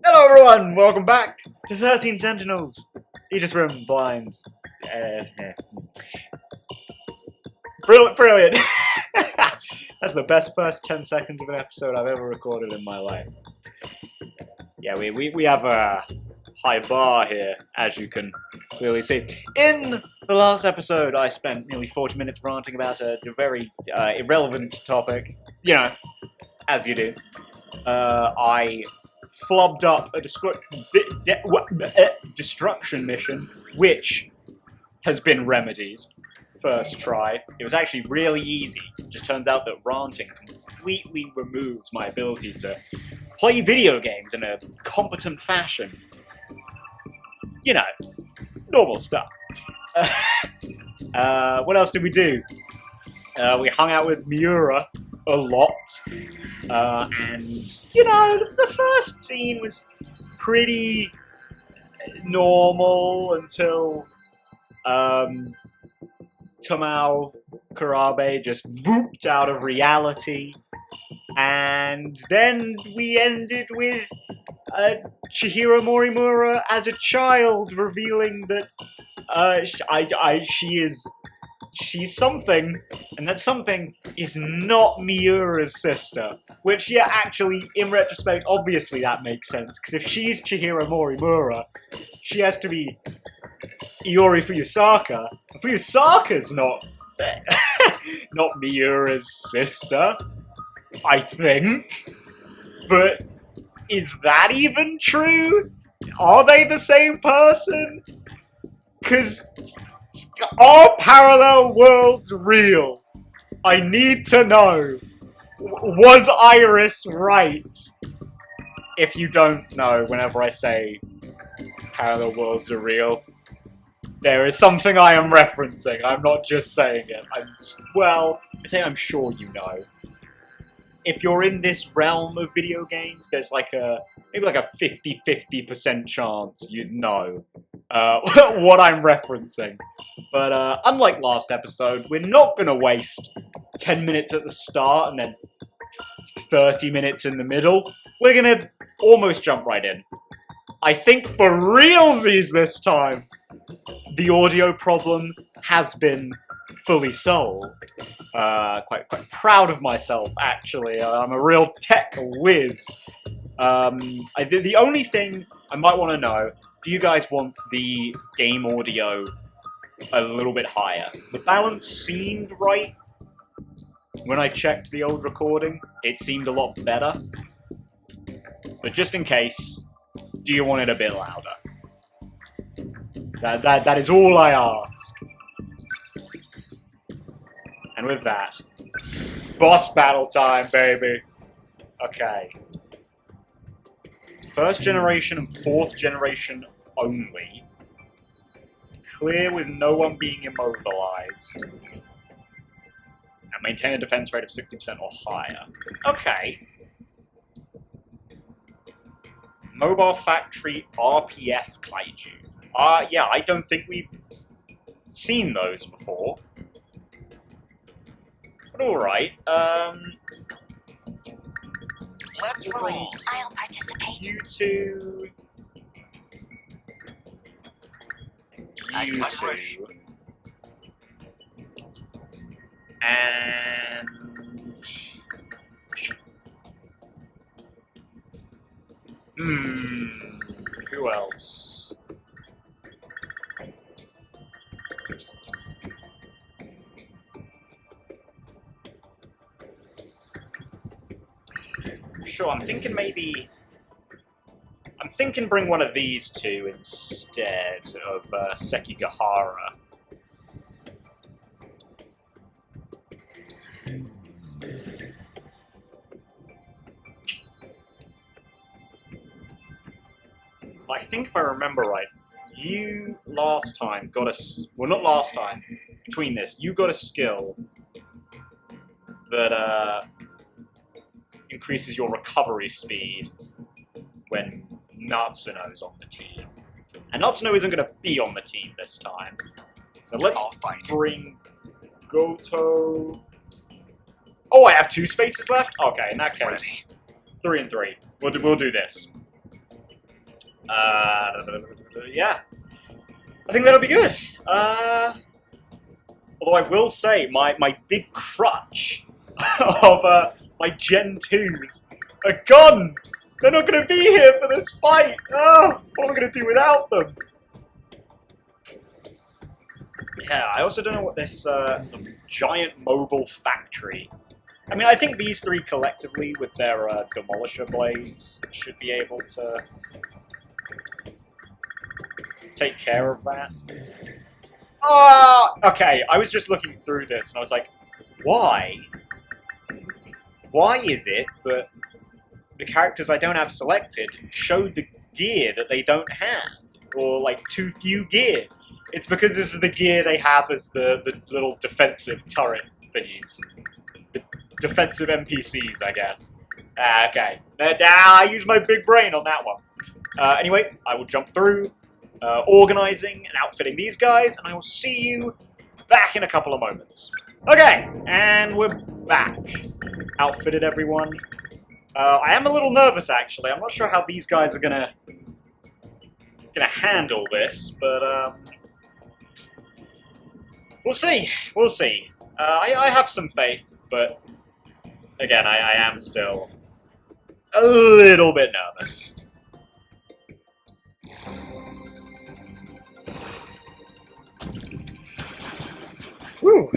Hello everyone, welcome back to 13 Sentinels. Aegis room blind. Brilliant. That's the best first 10 seconds of an episode I've ever recorded in my life. Yeah, we have a high bar here, as you can clearly see. In the last episode, I spent nearly 40 minutes ranting about a very irrelevant topic. You know, as you do. I flubbed up a destruction mission, which has been remedied. First try. It was actually really easy. It just turns out that ranting completely removes my ability to play video games in a competent fashion. You know, normal stuff. What else did we do? We hung out with Miura a lot. And, you know, the first scene was pretty normal until Tamao Karabe just vooped out of reality. And then we ended with Chihiro Morimura as a child revealing that she's something, and that something is not Miura's sister. Which, yeah, actually, in retrospect, obviously that makes sense, because if she's Chihiro Morimura, she has to be Iori Fuyusaka. And Fuyusaka's not not Miura's sister, I think. But is that even true? Are they the same person? Because are parallel worlds real? I need to know. Was Iris right? If you don't know, whenever I say parallel worlds are real, there is something I am referencing. I'm not just saying it. I'm sure you know. If you're in this realm of video games, there's maybe a 50-50% chance you'd know what I'm referencing. But unlike last episode, we're not going to waste 10 minutes at the start and then 30 minutes in the middle. We're going to almost jump right in. I think for realsies this time, the audio problem has been fully solved. Quite proud of myself, actually. I'm a real tech whiz. The only thing I might want to know, do you guys want the game audio a little bit higher? The balance seemed right. When I checked the old recording, it seemed a lot better. But just in case, do you want it a bit louder? That is all I ask. And with that, boss battle time, baby. Okay. First generation and fourth generation only. Clear with no one being immobilized. And maintain a defense rate of 60% or higher. Okay. Mobile Factory RPF Kaiju. Yeah, I don't think we've seen those before. But alright, Let's roll. I'll participate. You two... You two... And... Who else? Sure, I'm thinking bring one of these two instead of Sekigahara. I think if I remember right, you last time got not last time, between this, you got a skill that increases your recovery speed when Natsuno's on the team. And Natsuno isn't going to be on the team this time. So let's bring Goto... Oh, I have 2 spaces left? Okay, in that case, 3 and 3. We'll do this. Yeah. I think that'll be good. Although I will say, my big crutch of my Gen 2s are gone! They're not going to be here for this fight! Oh, what am I going to do without them? Yeah, I also don't know what this giant mobile factory... I mean, I think these 3 collectively, with their Demolisher blades, should be able to take care of that. Okay, I was just looking through this, and I was like, why? Why is it that the characters I don't have selected show the gear that they don't have? Or, like, too few gear? It's because this is the gear they have as the little defensive turret thingies. The defensive NPCs, I guess. Okay. I used my big brain on that one. Anyway, I will jump through, organizing and outfitting these guys, and I will see you back in a couple of moments. Okay, and we're back. Outfitted everyone. I am a little nervous, actually. I'm not sure how these guys are gonna handle this, but we'll see. We'll see. I have some faith, but again, I am still a little bit nervous. Whew.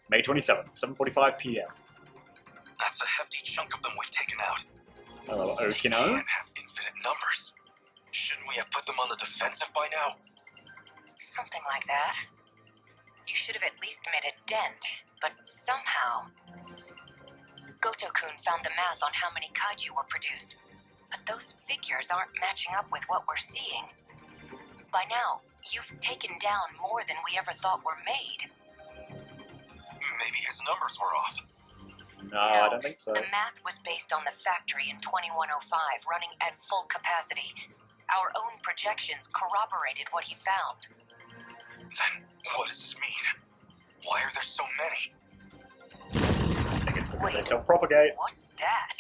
May 27th, 7:45 p.m. That's a hefty chunk of them we've taken out. Hello, They Okino. can't have infinite numbers. Shouldn't we have put them on the defensive by now? Something like that. You should have at least made a dent, but somehow... Goto-kun found the math on how many kaiju were produced, but those figures aren't matching up with what we're seeing. By now, you've taken down more than we ever thought were made. Maybe his numbers were off. No, I don't think so. The math was based on the factory in 2105 running at full capacity. Our own projections corroborated what he found. Then, what does this mean? Why are there so many? I think it's because they still propagate. What's that?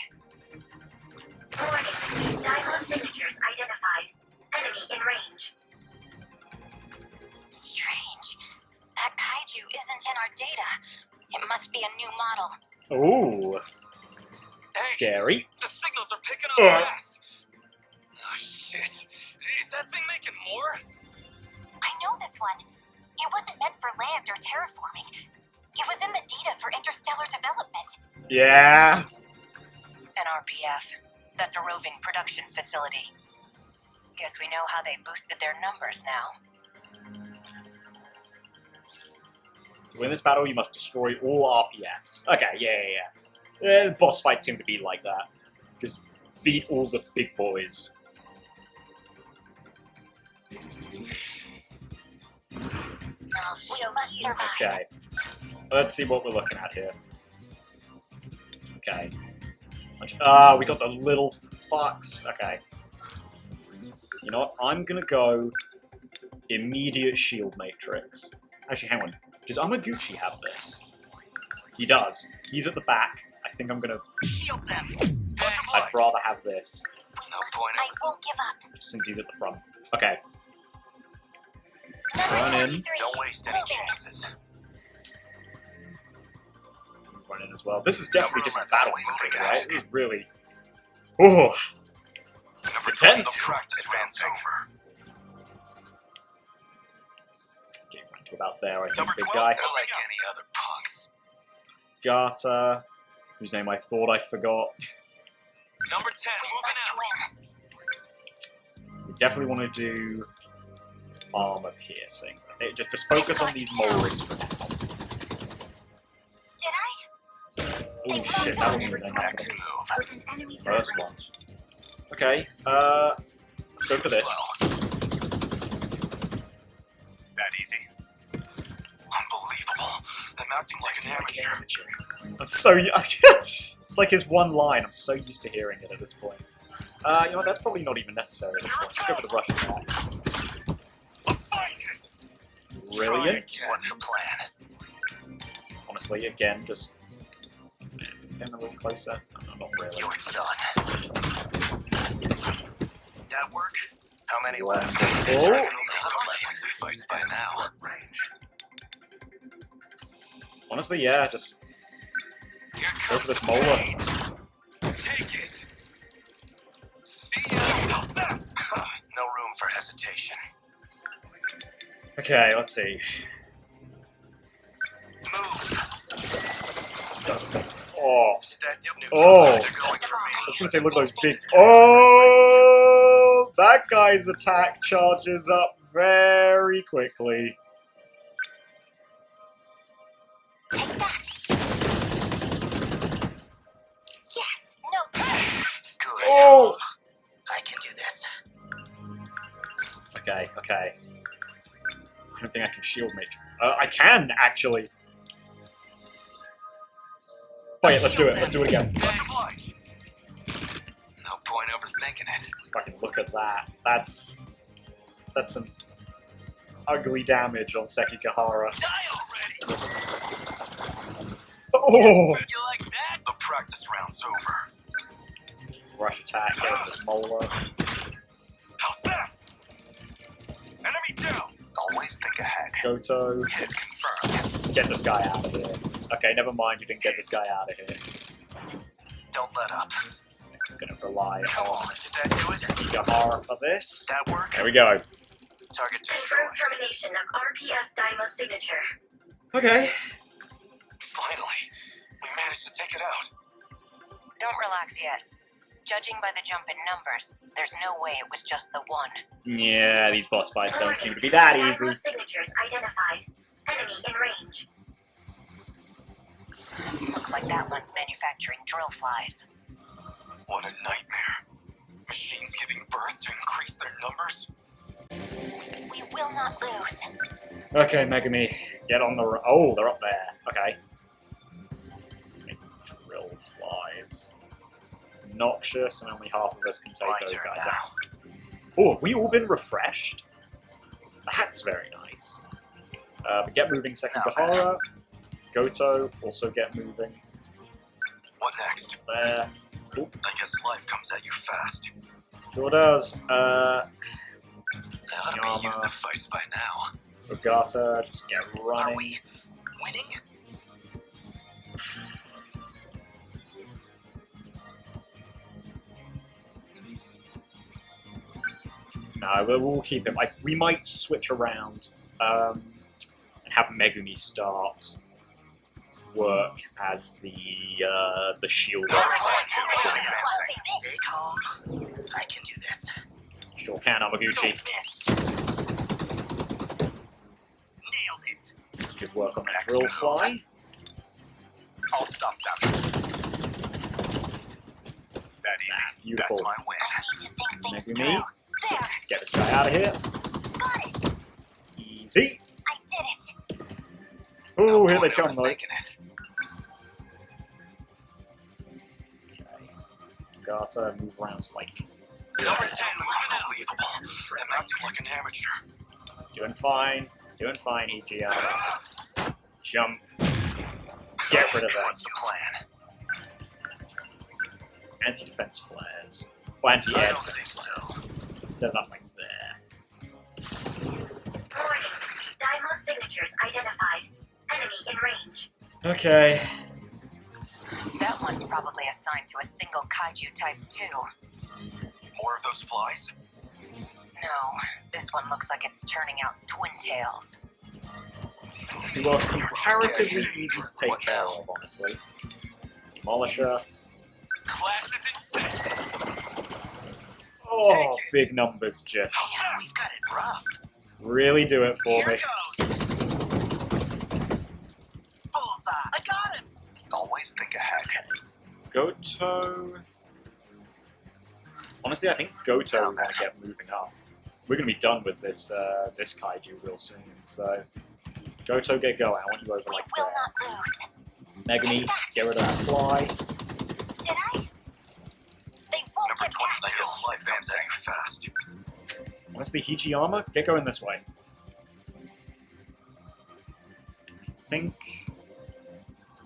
Warning. Dialogue signatures identified. Enemy in range. Strange. That kaiju isn't in our data. It must be a new model. Ooh, Hey, scary. the signals are picking up fast. Oh shit. Is that thing making more? I know this one. It wasn't meant for land or terraforming. It was in the data for interstellar development. Yeah. An RPF. That's a roving production facility. Guess we know how they boosted their numbers now. To win this battle, you must destroy all RPFs. Okay, yeah. Boss fights seem to be like that. Just beat all the big boys. We must survive. Okay. Let's see what we're looking at here. Okay. We got the little fucks. Okay. You know what? I'm gonna go immediate shield matrix. Actually, hang on. Does Amaguchi have this? He does. He's at the back. I think I'm gonna... Shield them! I'd rather have this, No point I won't give up. since he's at the front. Okay. Run in. Don't waste any chances. Run in as well. This is definitely a different battle music, right? This is really... Oh! Number Intense. The practice round's over. Getting run to about there, I think, Number big 12, guy. they're like any other punks. Gata, whose name I thought I forgot. Number 10, We moving must out. win. We definitely want to do armor piercing. Just focus on these moles for now. Did I? Oh shit, that wasn't even enough for Next me. move. Was an enemy First one. Okay, let's go for this. That easy. Unbelievable. I'm acting like an amateur. I'm so... It's like his one line. I'm so used to hearing it at this point. You know what, that's probably not even necessary at this point. Let's go for the Russian attack. Brilliant. What's the plan? Honestly, again, just... Getting a little closer. not really. You're done. That work? How many left? Oh. Fights by now. Honestly, yeah, just Here go for comes this molar. Take it. See ya. How's that? No room for hesitation. Okay, let's see. Move. Oh, Did that deal new Oh. They're going for me. I was gonna say, look at those big. Oh, that guy's attack charges up very quickly. Take that. Yes. No. Good. Oh. I can do this. Okay, okay. I don't think I can shield make. I can actually. Fuck it, let's do it. Let's do it again. Much obliged. No point overthinking it. Fucking look at that. That's some ugly damage on Sekigahara. Die already. Oh! You like that? The practice round's over. Rush attack, get rid of this molar. How's that? Enemy down. Always think ahead. Goto, Hit confirmed. get this guy out of here. Okay, never mind, you didn't get this guy out of here. Don't let up. I'm gonna rely Come on on. Did that do it? Sekigahara for this. That work? There we go. Target destroyed. termination of RPF Daimo signature. Okay. Finally, we managed to take it out. Don't relax yet. Judging by the jump in numbers, there's no way it was just the one. Yeah, these boss fights don't seem to be that easy. Daimo signatures identified. Enemy in range. Looks like that one's manufacturing drill flies. What a nightmare. Machines giving birth to increase their numbers? We will not lose. Okay, Megami, get on the... Oh, they're up there. Okay. Drill flies. Noxious, and only half of us can take My those turn guys now. out. Oh, have we all been refreshed? That's very nice. But get moving, Sekigahara. Goto, also get moving. What next? There. I guess life comes at you fast. Sure does. They ought to be Yama. used to fights by now. Ogata, just get Are running. we winning? No, we'll keep him. We might switch around and have Megumi start work as the shield. Stay calm. I can do this. Sure can, Amaguchi. Nailed it. Good work on that drill fly. I'll stop that. That easy. Beautiful. That's my win. I need to think things Megumi. through. There. Get this guy out of here. Got it. Easy. I did it. Oh, here they point come, though. overthinking it. Okay. Ogata, move around so like Number 10, unbelievable. I'm acting like an amateur. doing fine. Doing fine, Ichiyama. Jump. Get rid of that. What's the plan? Anti-defense flares. Or anti-air I don't think defense so. flares. Set it up like there. Warning. Daimo signatures identified. Enemy in range. Okay. That one's probably assigned to a single kaiju type 2. More of those flies? No, this one looks like it's churning out twin tails. They were comparatively easy to take care of, honestly. Demolisher. Class is in session. Oh, big numbers just We've got it rough. really do it for Here me. goes. Bullseye. I got him. Always think ahead. Goto. Honestly, I think Goto we want to get moving up. We're going to be done with this this kaiju real soon, so Goto, get going. I want you over We like will there. not lose. Megumi, get rid of that fly. Did I? They won't Number get 20, I past guess me. life comes at you fast. Honestly, Hichiyama, get going this way. I think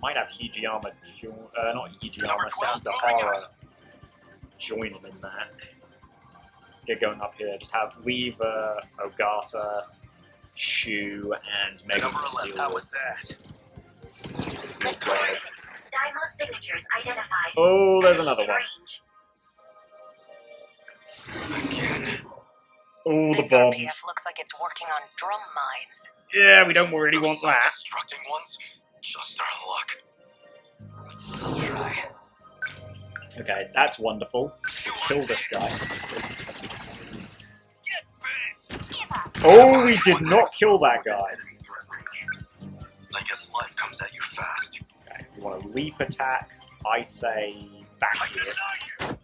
Might have Hijiyama not Hijiyama, Sekigahara join him in that. Get going up here. Just have Weaver, Ogata, Shu, and Megan Number to 11, deal how with was that? these guys. Daimo signatures identified. Oh, there's another one. Again. Oh, the This bombs. RPF looks like it's working on drum mines. Yeah, we don't really Those want that. self-destructing ones, just our luck. I'll try. Okay, that's wonderful. Kill this guy. Get bit! Oh, we did not kill that guy. I guess life comes at you fast. Okay, you want a leap attack? I say back I here. deny you.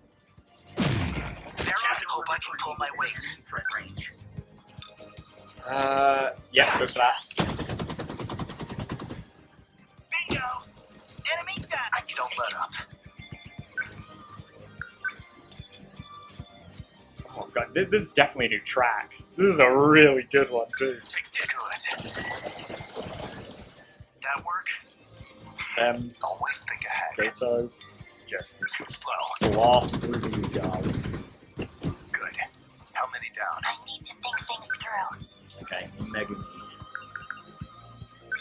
I hope I can pull my weight. Yeah, go for that. Bingo! Enemy done. Don't let up. Oh god, this is definitely a new track. This is a really good one too. Take this. Good. That work? Always think ahead. Goto, just Too slow. blast through these guys. Good. How many down? I need to think things through. Okay, Mega Me.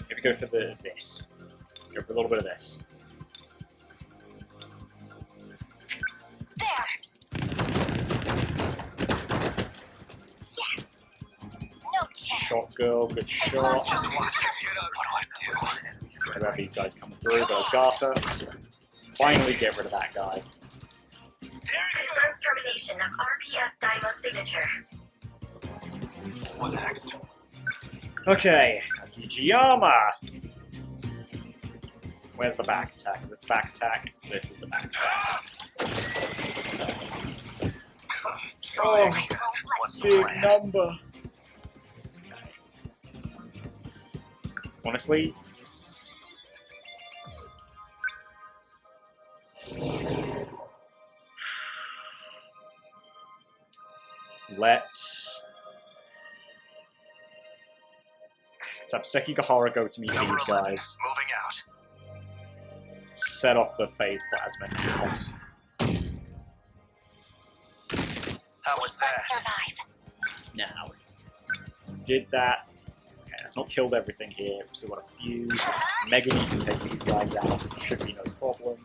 Maybe go for this. Go for a little bit of this. There! Yes! No chance. Shot girl, good shot. What do I do? How about these guys coming through? Go Gata. Finally get rid of that guy. There you Confirmed termination of RPF Daimo signature. go. What next? Okay, Hijiyama. Where's the back attack? Is this back attack? This is the back attack. Oh, What's the big plan? number. Okay. Honestly, let's have Sekigahara go to meet Number these 11, guys. moving out. Set off the phase plasma. How was Must that? survive. Now, did that. Okay, that's not killed everything here. We've still got a few. Mega Me can take these guys out. Should be no problem.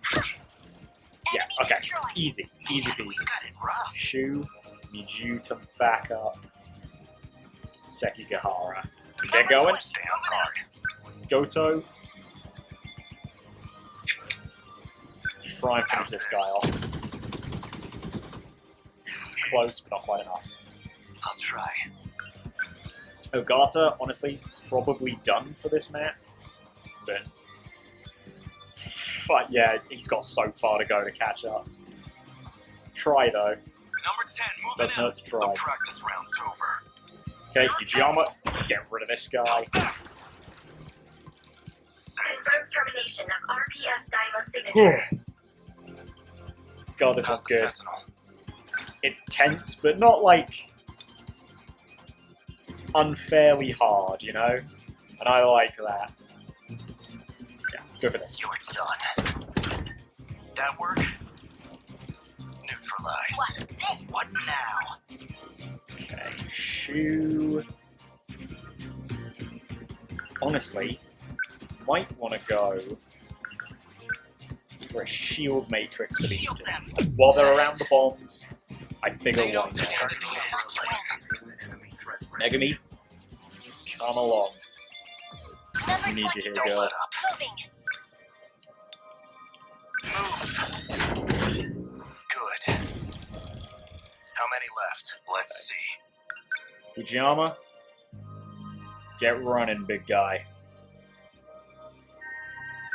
Yeah, Enemy okay. destroyed. Easy. Easy We peasy. got it rough. Shu, need you to back up Sekigahara. Get going. Stay on guard. Goto. Try and finish this guy off. Close, but not quite enough. I'll try. Ogata, honestly, probably done for this map. But yeah, he's got so far to go to catch up. Try though. Number 10, moving Doesn't hurt out. to try. The practice round's over. Okay, Hijiyama, get rid of this guy. Confirmed termination of RPF Daimo signature. God, this How's one's the good. Sentinel? It's tense, but not like unfairly hard, you know? And I like that. Yeah, go for this. You're done. That work? Neutralize. What's this? What now? Okay, Shu. Honestly, might want to go for a shield matrix for these Shield two. them. While they're around the bombs, I figure They why don't not. stand a chance. Megami, come along. Number We need you 20. here, Don't girl. let up. Moving. Move. Good. How many left? Let's see. Hijiyama, get running, big guy.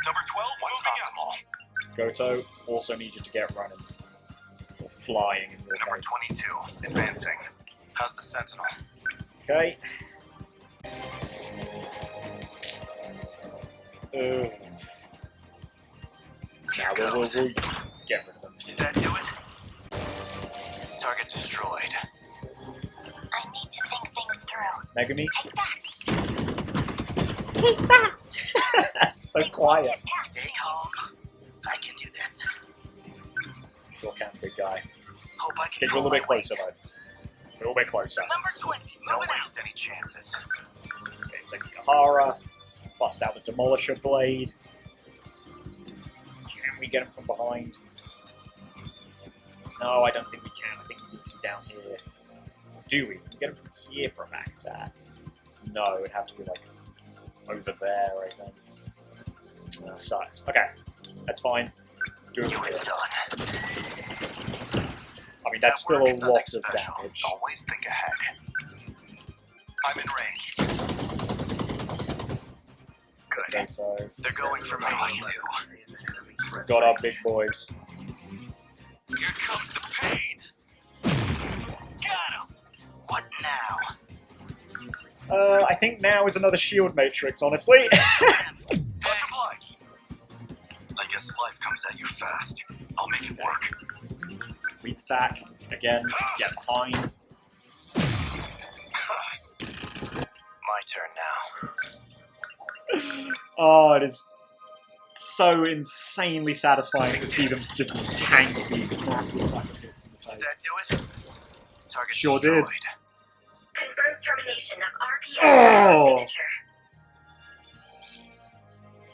Number 12, what's optimal? Goto, also need you to get running. Or flying in your Number case. 22, advancing. How's the Sentinel? Okay. Ugh. Now we'll get rid of them. Did that do it? Target destroyed. I need to think things through. Megami, Take that. take that! So quiet. Stay Sure can, big guy. Hope I Let's can get you a pull little bit my closer, weight. though. A little bit closer. Number 20. Don't waste any chances. Okay, Sekigahara. Bust out the Demolisher Blade. Can we get him from behind? No, I don't think we can. I think we need to be down here. Do we? Can we get him from here for a back attack? No, it would have to be like over there, I think. That sucks. Okay, that's fine. Do it You from were here. done. I mean, that's still a lot of damage. Always think ahead. I'm in range. Good. Okay, so They're going for me too. got our big boys. Here comes the pain. Got him. What now? I think now is another shield matrix, honestly. Much obliged. I guess life comes at you fast. I'll make it work. Weak attack. Again, get behind. My turn now. Oh, it is so insanely satisfying to see them just tank these massive fucking hits in the Did face. that do it? Target Sure destroyed. did. Confirmed termination of RPS Oh. signature.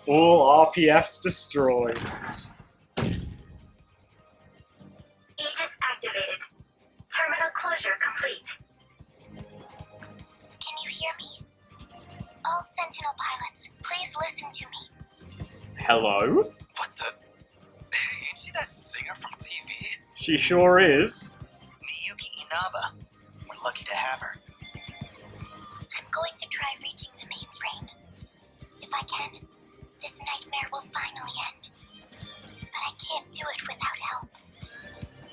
All RPFs destroyed. Aegis activated. Terminal closure complete. Can you hear me? All Sentinel pilots, please listen to me. Hello? What the? Hey, ain't she that singer from TV? She sure is. Yuki Inaba. We're lucky to have her. I'm going to try reaching the mainframe. If I can, this nightmare will finally end. But I can't do it without help.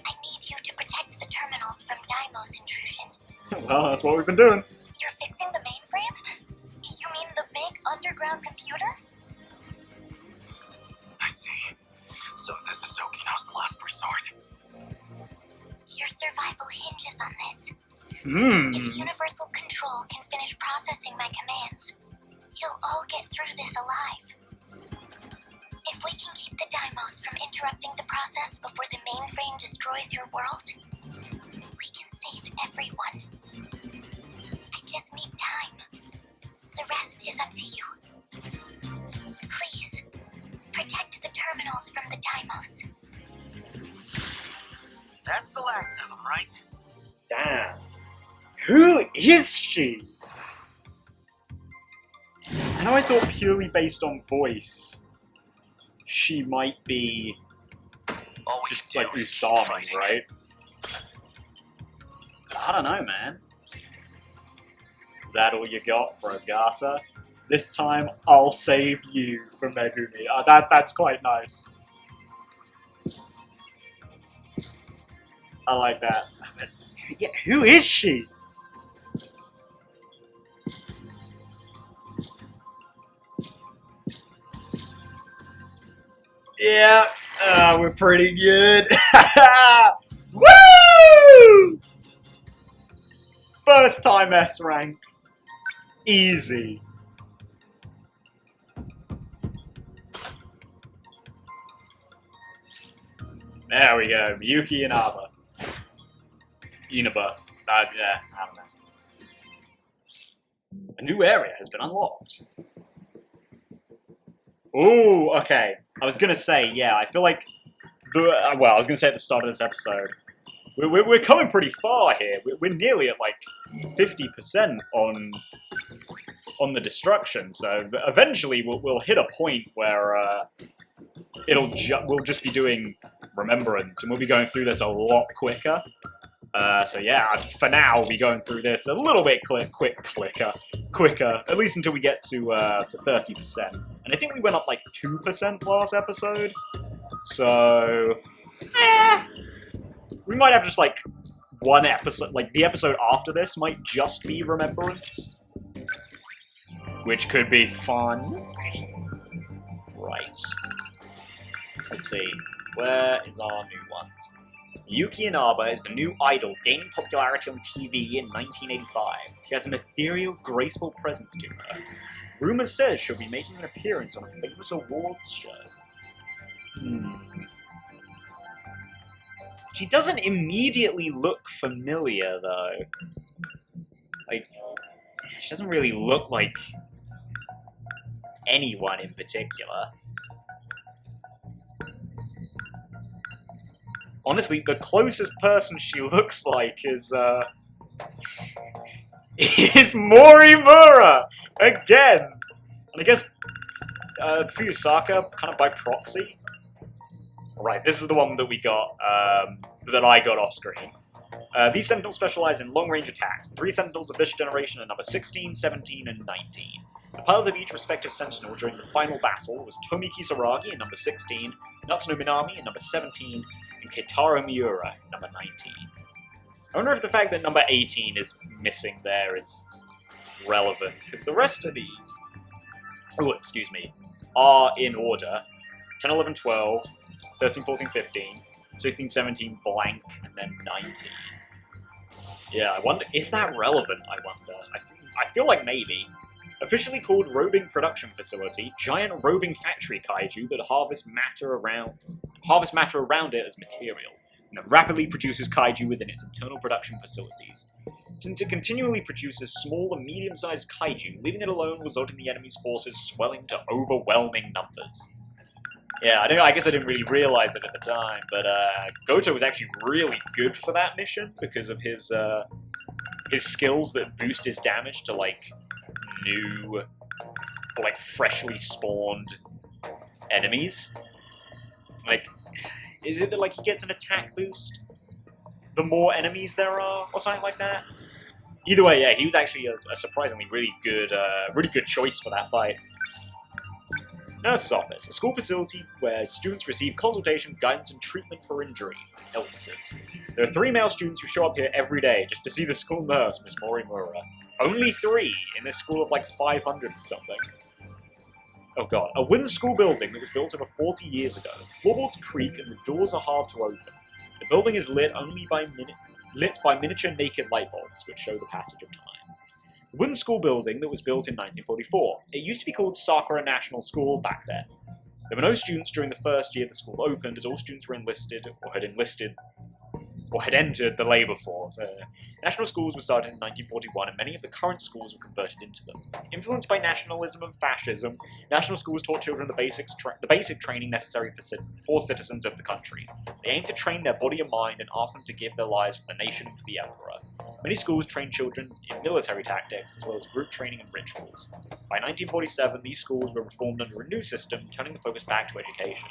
I need you to protect the terminals from Daimo's intrusion. Well, that's what we've been doing. You're fixing the mainframe? You mean the big underground computer? I see. So this is Okino's last resort. Your survival hinges on this. If Hmm. Universal Control can finish processing my commands, you'll all get through this alive. If we can keep the Daimos from interrupting the process before the mainframe destroys your world, we can save everyone. I just need time. The rest is up to you. Please, protect the terminals from the Daimos. That's the last of them, right? Damn. Who is she? I know I thought purely based on voice, she might be All we just can like do is keep Usami, fighting. right? I don't know, man. That all you got for Agata? This time, I'll save you from Megumi. That's quite nice. I like that. Yeah, who is she? Yeah, we're pretty good. Woo! First time S rank. Easy. There we go. Yuki Inaba. Inaba. Yeah, I don't know. A new area has been unlocked. Ooh, okay. I was gonna say, yeah, I feel like well, I was gonna say at the start of this episode, we're coming pretty far here. We're nearly at like 50% on the destruction. So eventually we'll hit a point where we'll just be doing Remembrance, and we'll be going through this a lot quicker. So yeah, for now we'll be going through this a little bit quicker, at least until we get to 30%. And I think we went up like 2% last episode. So we might have just like one episode, like the episode after this might just be Remembrance, which could be fun. Right. Let's see. Where is our new ones? Yuki Inaba is the new idol gaining popularity on TV in 1985. She has an ethereal, graceful presence to her. Rumors says she'll be making an appearance on a famous awards show. She doesn't immediately look familiar, though. Like, she doesn't really look like anyone in particular. Honestly, the closest person she looks like is Morimura! Again! And I guess, Fuyusaka, kind of by proxy? Right, this is the one that we got, that I got off screen. These Sentinels specialize in long-range attacks. 3 Sentinels of this generation are number 16, 17, and 19. The pilots of each respective Sentinel during the final battle was Tomi Kisaragi in number 16, Natsuno Minami in number 17, and Keitaro Miura in number 19. I wonder if the fact that number 18 is missing there is relevant, because the rest of these, are in order. 10, 11, 12, 13, 14, 15, 16, 17, blank, and then 19. Yeah, I wonder, is that relevant, I wonder? I feel like maybe. Officially called Roving Production Facility, giant roving factory kaiju that harvest matter around it as material, and that rapidly produces kaiju within its internal production facilities. Since it continually produces small and medium-sized kaiju, leaving it alone will result in the enemy's forces swelling to overwhelming numbers. Yeah, I guess I didn't really realize it at the time, but Goto was actually really good for that mission because of his skills that boost his damage to, like, new, or, like, freshly spawned enemies. Like, is it that, like, he gets an attack boost the more enemies there are, or something like that? Either way, yeah, he was actually a surprisingly really good choice for that fight. Nurse's Office, a school facility where students receive consultation, guidance, and treatment for injuries and illnesses. There are 3 male students who show up here every day just to see the school nurse, Miss Morimura. Only 3 in this school of like 500 and something. Oh god. A wooden school building that was built over 40 years ago. Floorboards creak and the doors are hard to open. The building is lit only by miniature naked light bulbs, which show the passage of time. The wooden school building that was built in 1944. It used to be called Sakura National School back then. There were no students during the first year the school opened, as all students were enlisted, or had entered the labour force. National schools were started in 1941, and many of the current schools were converted into them. Influenced by nationalism and fascism, national schools taught children the basic training necessary for citizens of the country. They aimed to train their body and mind and asked them to give their lives for the nation and for the emperor. Many schools trained children in military tactics, as well as group training and rituals. By 1947, these schools were reformed under a new system, turning the focus back to education.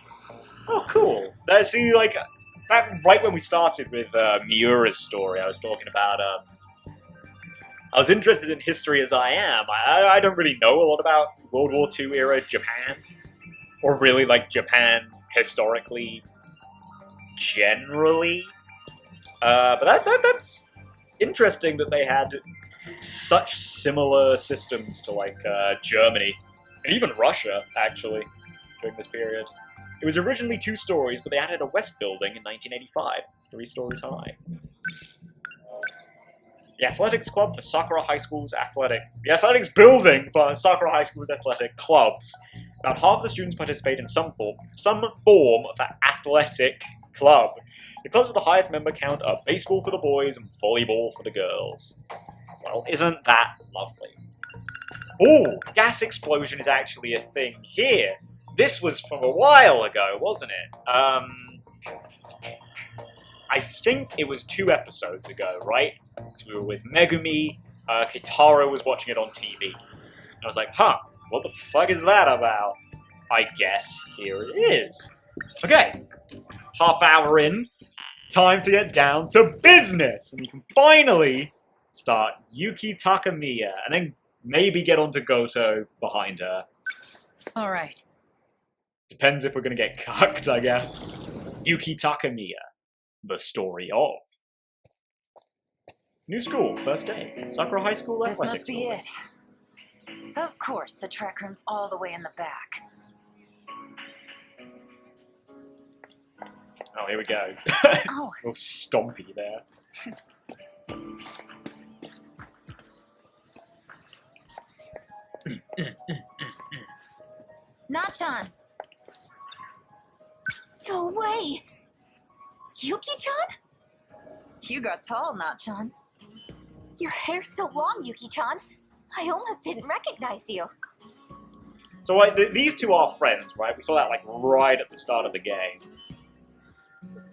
Oh, cool! See, like, back right when we started with Miura's story, I was talking about, I was interested in history as I am. I don't really know a lot about World War II era Japan, or really, like, Japan historically, generally. But that's interesting that they had such similar systems to, like, Germany, and even Russia, actually, during this period. It was originally 2 stories, but they added a west building in 1985. It's 3 stories high. The athletics club for Sakura High School's The athletics building for Sakura High School's athletic clubs. About half the students participate in some form of athletic club. The clubs with the highest member count are baseball for the boys and volleyball for the girls. Well, isn't that lovely? Ooh, gas explosion is actually a thing here. This was from a while ago, wasn't it? I think it was 2 episodes ago, right? So we were with Megumi, Kitaro was watching it on TV. And I was like, huh, what the fuck is that about? I guess here it is. Okay, half hour in, time to get down to business! And you can finally start Yuki Takamiya, and then maybe get onto Goto behind her. Alright. Depends if we're gonna get cucked, I guess. Yuki Takamiya, the story of. New school, first day. Sakura High School This athletics. must be it. Of course, the track room's all the way in the back. Oh, here we go. Oh. Little stompy there. Nachan! No way! Yuki-chan? You got tall, Not-chan. Your hair's so long, Yuki-chan. I almost didn't recognize you. So like, these two are friends, right? We saw that like right at the start of the game.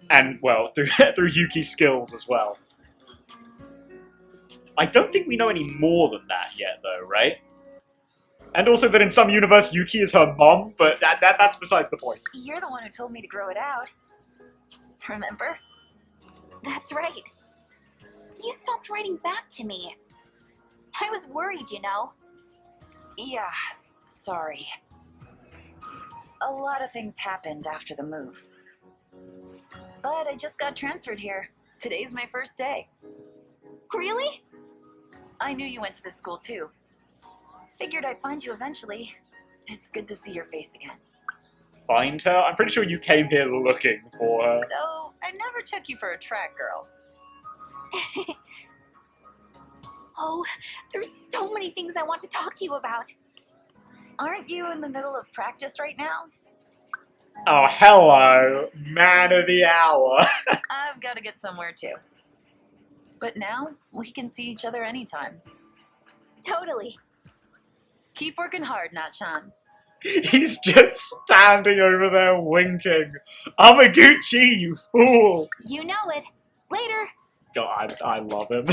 And, well, through Yuki's skills as well. I don't think we know any more than that yet, though, right? And also that in some universe, Yuki is her mom, but that's besides the point. You're the one who told me to grow it out. Remember? That's right. You stopped writing back to me. I was worried, you know. Yeah, sorry. A lot of things happened after the move. But I just got transferred here. Today's my first day. Really? I knew you went to this school too. Figured I'd find you eventually. It's good to see your face again. Find her? I'm pretty sure you came here looking for her. Though, I never took you for a track girl. Oh, there's so many things I want to talk to you about. Aren't you in the middle of practice right now? Oh, hello, man of the hour. I've got to get somewhere too. But now, we can see each other anytime. Totally. Keep working hard, Not-chan. He's just standing over there winking. Amaguchi, you fool! You know it. Later. God, I love him.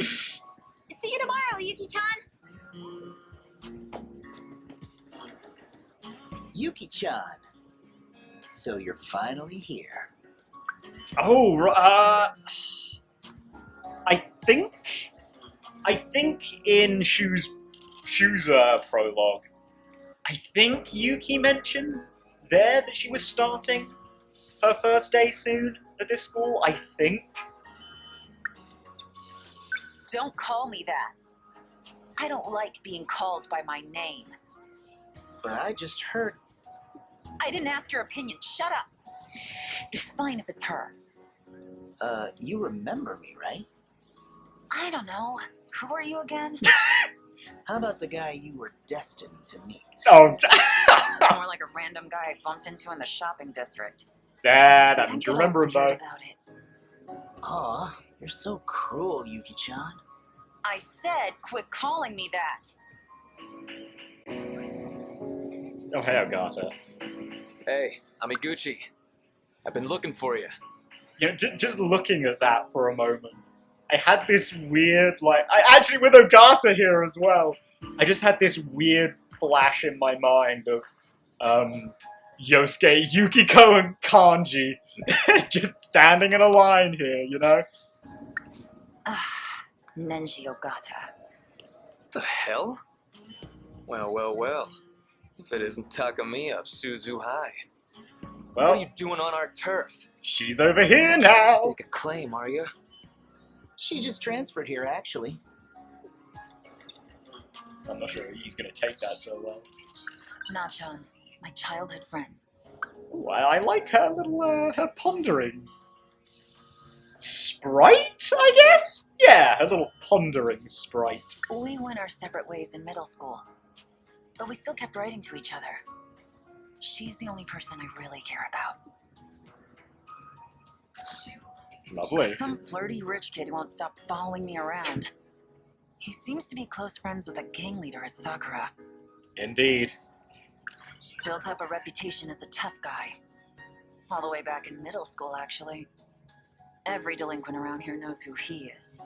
See you tomorrow, Yuki-chan. Yuki-chan. So you're finally here. Oh, I think in Shu's prologue, I think Yuki mentioned there that she was starting her first day soon at this school, I think. Don't call me that. I don't like being called by my name. But I just heard. I didn't ask your opinion. Shut up. It's fine if it's her. You remember me, right? I don't know. Who are you again? How about the guy you were destined to meet? Oh, More like a random guy I bumped into in the shopping district. Dad, Don't you get all remember him weird though. about it. Aw, you're so cruel, Yuki-chan. I said quit calling me that. Oh, hey, Ogata. Hey, I'm Iguchi. I've been looking for you. You know, just looking at that for a moment, I had this weird, like, actually with Ogata here as well, I just had this weird flash in my mind of, Yosuke, Yukiko, and Kanji just standing in a line here, you know? Ah, Nenji Ogata. The hell? Well. If it isn't Takamiya of Suzu High. What are Well, you doing on our turf? she's over here Trying now! to stake a claim, are you? She just transferred here, actually. I'm not sure he's gonna take that so well. Nachan, my childhood friend. Ooh, I like her little, her pondering sprite, I guess? Yeah, her little pondering sprite. We went our separate ways in middle school, but we still kept writing to each other. She's the only person I really care about. Lovely. Some flirty rich kid who won't stop following me around. He seems to be close friends with a gang leader at Sakura. Indeed. Built up a reputation as a tough guy. All the way back in middle school, actually. Every delinquent around here knows who he is.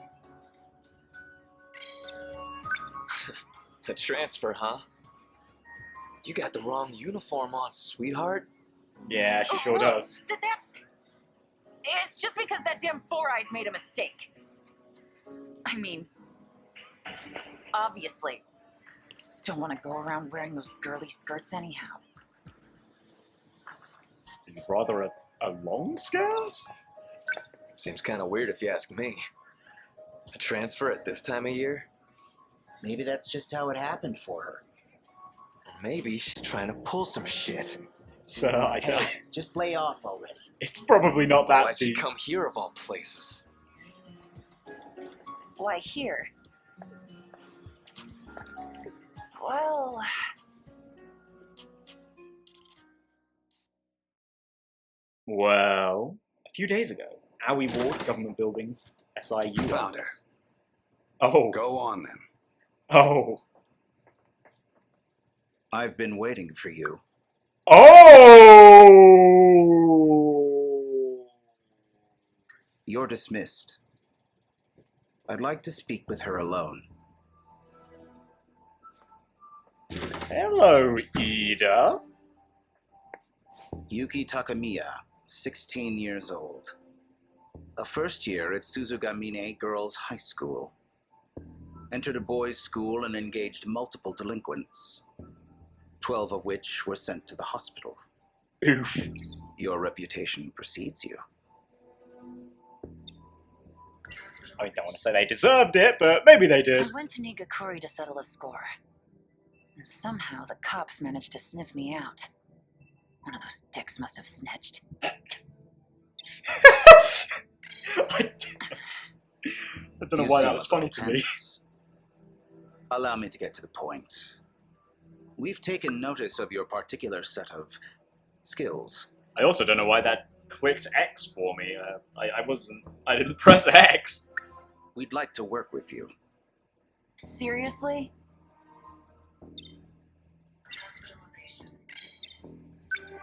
The transfer, huh? You got the wrong uniform on, sweetheart. Yeah, she sure does. That's... It's just because that damn Four Eyes made a mistake. I mean... Obviously. Don't want to go around wearing those girly skirts anyhow. Seems rather a long skirt? Seems kind of weird if you ask me. A transfer at this time of year? Maybe that's just how it happened for her. Or maybe she's trying to pull some shit. So, Hey, just lay off already. it's probably not that Why'd she deep. come here of all places? Why, here? Well... Well, a few days ago. Aoi Ward, Government Building, SIU Found her. office. Oh. Go on then. Oh. I've been waiting for you. Oh! You're dismissed. I'd like to speak with her alone. Hello, Ida. Yuki Takamiya, 16 years old. A first year at Suzugamine Girls High School. Entered a boys' school and engaged multiple delinquents, 12 of which were sent to the hospital. Oof. Your reputation precedes you. I don't want to say they deserved it, but maybe they I did. went to Nigakuri to settle a score. And somehow the cops managed to sniff me out. One of those dicks must have snitched. I don't know why that was funny to me. Allow me to get to the point. We've taken notice of your particular set of skills. I also don't know why that clicked X for me. I didn't press X. We'd like to work with you. Seriously?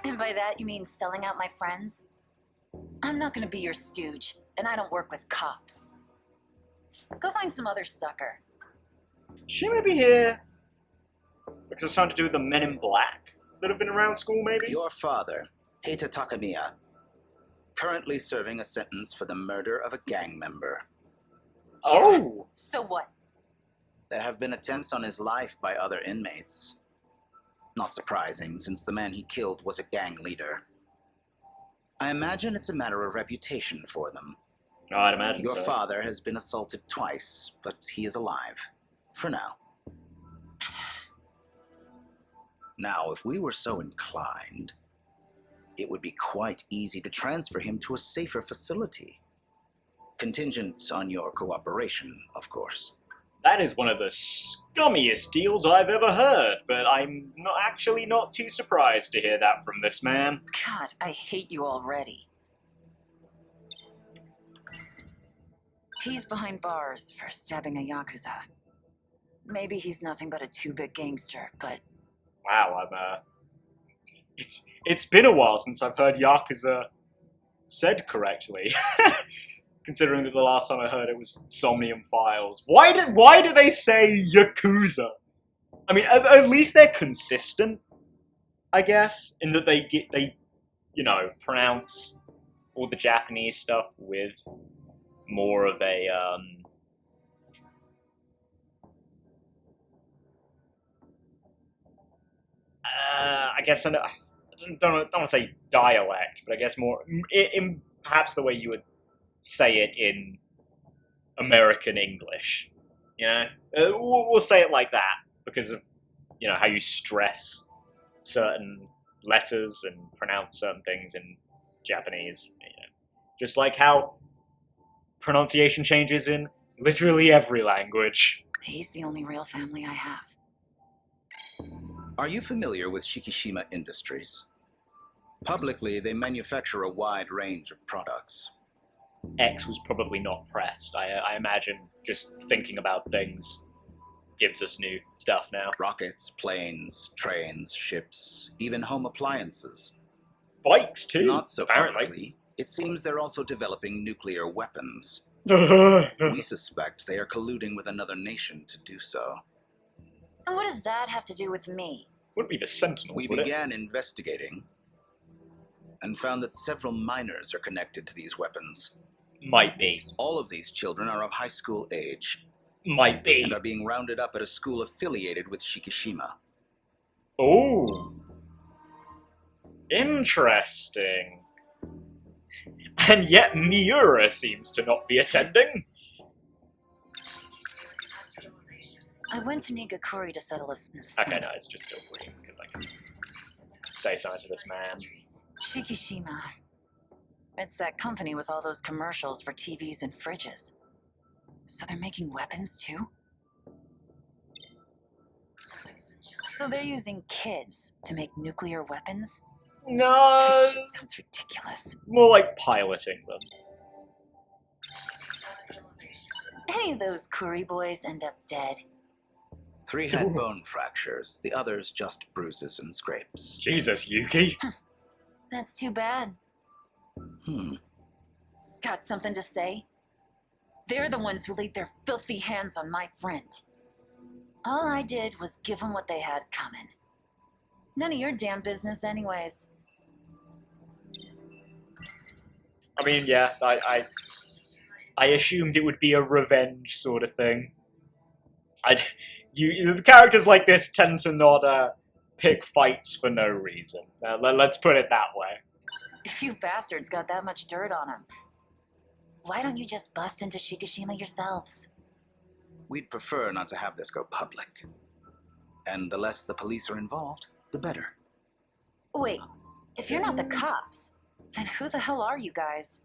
And by that you mean selling out my friends? I'm not gonna be your stooge, and I don't work with cops. Go find some other sucker. She may be here. Because it's something to do with the men in black that have been around school, maybe? Your father, Heita Takamiya, currently serving a sentence for the murder of a gang member. Oh! So what? There have been attempts on his life by other inmates. Not surprising, since the man he killed was a gang leader. I imagine it's a matter of reputation for them. Oh, I'd imagine Your so. father has been assaulted twice, but he is alive. For now. Now, if we were so inclined, it would be quite easy to transfer him to a safer facility. Contingent on your cooperation, of course. That is one of the scummiest deals I've ever heard, but I'm not too surprised to hear that from this man. God, I hate you already. He's behind bars for stabbing a Yakuza. Maybe he's nothing but a two-bit gangster, but... Wow, It's been a while since I've heard Yakuza said correctly. Considering that the last time I heard it was Somnium Files. Why do they say Yakuza? I mean, at least they're consistent, I guess, in that they pronounce all the Japanese stuff with more of a I guess I don't want to say dialect, but I guess more in perhaps the way you would say it in American English. You know, we'll say it like that because of how you stress certain letters and pronounce certain things in Japanese. Just like how pronunciation changes in literally every language. He's the only real family I have. Are you familiar with Shikishima Industries? Publicly, they manufacture a wide range of products. X was probably not pressed. I imagine just thinking about things gives us new stuff now. Rockets, planes, trains, ships, even home appliances. Bikes too, Not so apparently. publicly. It seems they're also developing nuclear weapons. We suspect they are colluding with another nation to do so. And what does that have to do with me? Wouldn't be the Sentinels, We would it? began investigating and found that several minors are connected to these weapons. Might be. All of these children are of high school age Might be. and are being rounded up at a school affiliated with Shikishima. Oh. Interesting. And yet Miura seems to not be attending. I went to Nigakuri to settle a... Okay, no, it's just still green, because I can say something to this man. Shikishima. It's that company with all those commercials for TVs and fridges. So they're making weapons too? So they're using kids to make nuclear weapons? No, This shit sounds ridiculous. more like piloting them. Any of those Curry boys end up dead? 3 had bone fractures, the others just bruises and scrapes. Jesus, Yuki. That's too bad. Hmm. Got something to say? They're the ones who laid their filthy hands on my friend. All I did was give them what they had coming. None of your damn business anyways. I mean, yeah, I assumed it would be a revenge sort of thing. Characters like this tend to not pick fights for no reason. Let's put it that way. If you bastards got that much dirt on them, why don't you just bust into Shikishima yourselves? We'd prefer not to have this go public. And the less the police are involved, the better. Wait, if you're not the cops, then who the hell are you guys?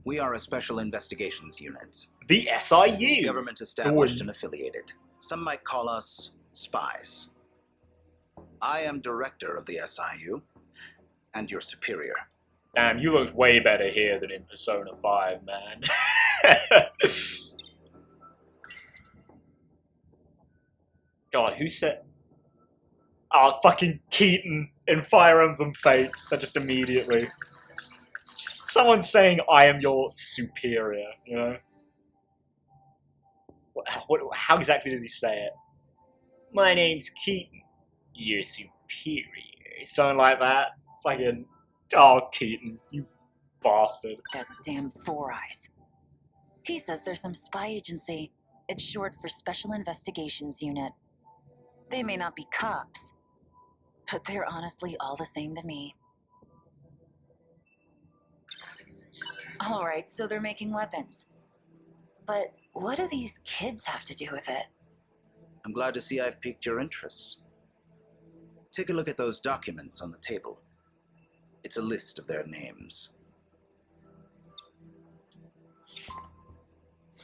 We are a special investigations unit. The SIU! Government established and affiliated. Some might call us spies. I am director of the SIU, and your superior. Damn, you looked way better here than in Persona 5, man. God, who said... Ah, fucking Keaton in Fire Emblem Fates. That just immediately... Someone saying, I am your superior, you know? How exactly does he say it? My name's Keaton. You're superior. Something like that. Fucking... Oh, Keaton, you bastard. That damn Four Eyes. He says there's some spy agency. It's short for Special Investigations Unit. They may not be cops, but they're honestly all the same to me. Alright, so they're making weapons. But what do these kids have to do with it? I'm glad to see I've piqued your interest. Take a look at those documents on the table. It's a list of their names.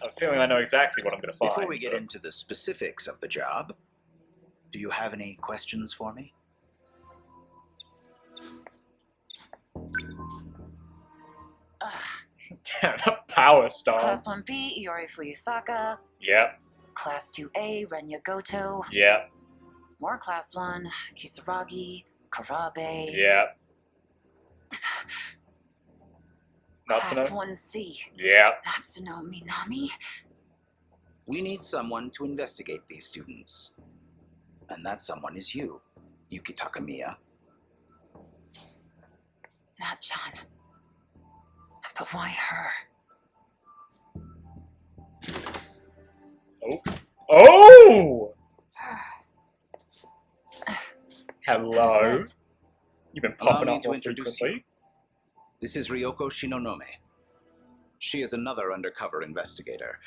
I'm feeling I know exactly what I'm going to find. Before we get into the specifics of the job, do you have any questions for me? Damn, that power stance. Class 1B, Iori Fuyusaka. Yep, Class 2A, Renya Goto. yep, More Class 1, Kisaragi, Karabe. yep. Class Natsuno? 1C, Yep. Natsuno Minami. We need someone to investigate these students. And that someone is you, Yuki Takamiya. Nat-chan. But why her? Oh! Oh! Hello. Who's this? You've been Allow popping me up to more introduce frequently. This is Ryoko Shinonome. She is another undercover investigator,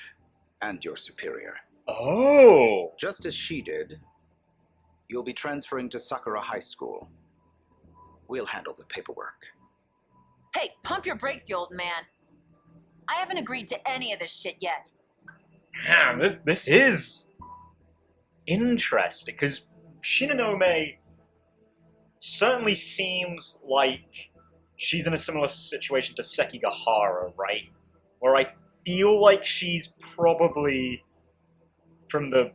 and your superior. Oh! Just as she did, you'll be transferring to Sakura High School. We'll handle the paperwork. Hey, pump your brakes, you old man. I haven't agreed to any of this shit yet. Damn, this is interesting, because Shinonome certainly seems like she's in a similar situation to Sekigahara, right? Where I feel like she's probably from the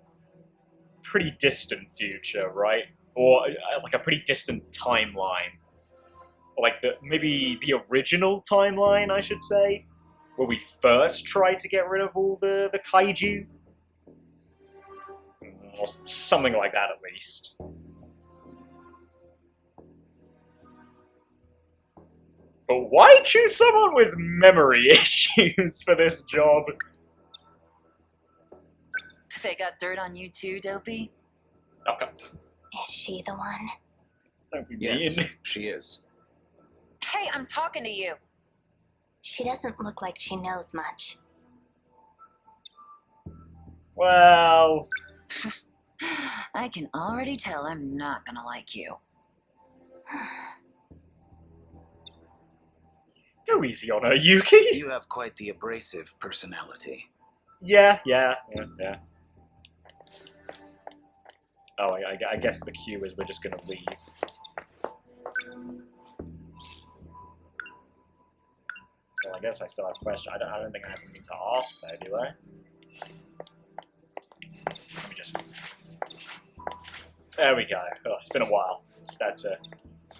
pretty distant future, right? Or like a pretty distant timeline. Or like maybe the original timeline, I should say, where we first tried to get rid of all the kaiju. Or something like that, at least. But why choose someone with memory issues for this job? They got dirt on you too, Dopey? Okay, Is she the one? don't be Yes, mean. she is. Hey, I'm talking to you. She doesn't look like she knows much. Well, I can already tell I'm not gonna like you. go easy on her, Yuki. You have quite the abrasive personality. Yeah. Oh, I guess the cue is we're just gonna leave. Well, I guess I still have a question. I don't think I have anything to ask there, do I? Let me just... There we go. Oh, it's been a while. Just had to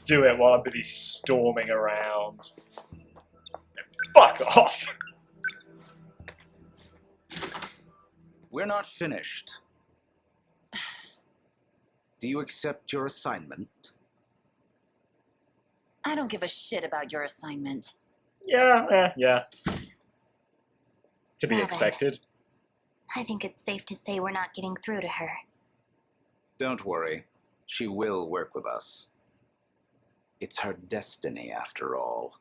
do it while I'm busy storming around. Fuck off! We're not finished. Do you accept your assignment? I don't give a shit about your assignment. Yeah. To be Well then. expected. I think it's safe to say we're not getting through to her. Don't worry. She will work with us. It's her destiny, after all.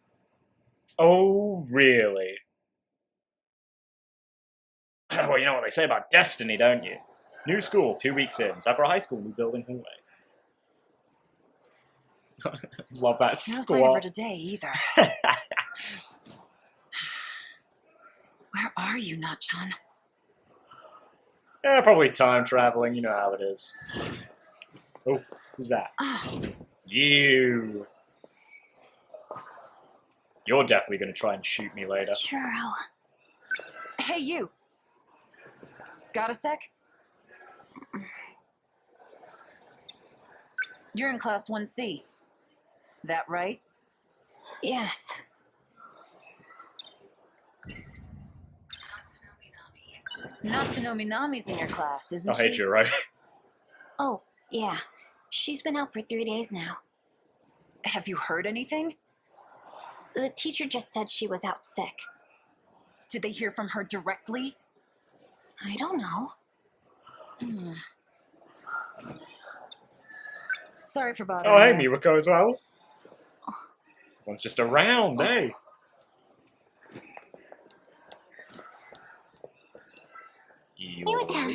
Oh, really? Well, you know what they say about destiny, don't you? New school, 2 weeks in. Sakura High School, new building hallway. Love that No sign of her squat. today either. Where are you, Nachan? Yeah, probably time traveling, you know how it is. Oh, who's that? Oh, You. You're definitely gonna try and shoot me later. Churro. hey, you. Got a sec? You're in Class 1C. That right? Yes. Natsuno Minami's in your class, isn't I hate she? you, right? Oh, yeah. She's been out for 3 days now. Have you heard anything? The teacher just said she was out sick. Did they hear from her directly? I don't know. Hmm. Sorry for bothering Oh, hey, you. Miwako as well. One's just around, eh? Miwa-chan.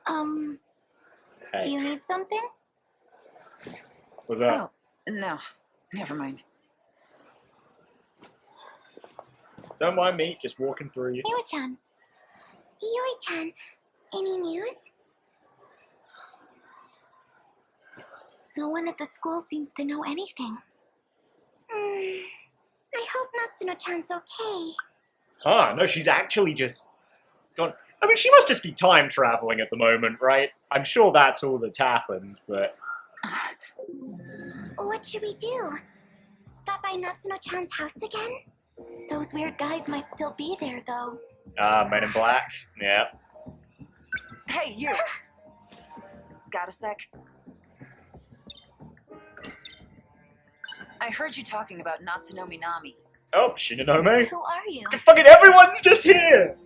Do Hey, you need something? what's up? Oh, no. Never mind. Don't mind me, just walking through you. Miwa-chan. Yuri-chan, any news? No one at the school seems to know anything. I hope Natsuno-chan's okay. Ah, no, she's actually just gone. I mean, she must just be time traveling at the moment, right? I'm sure that's all that's happened, but What should we do? Stop by Natsuno-chan's house again? Those weird guys might still be there, though. Men in Black, yeah. Hey, you! Got a sec? I heard you talking about Natsuno Minami. Oh, Shinonome. Who are you? Fucking everyone's just here!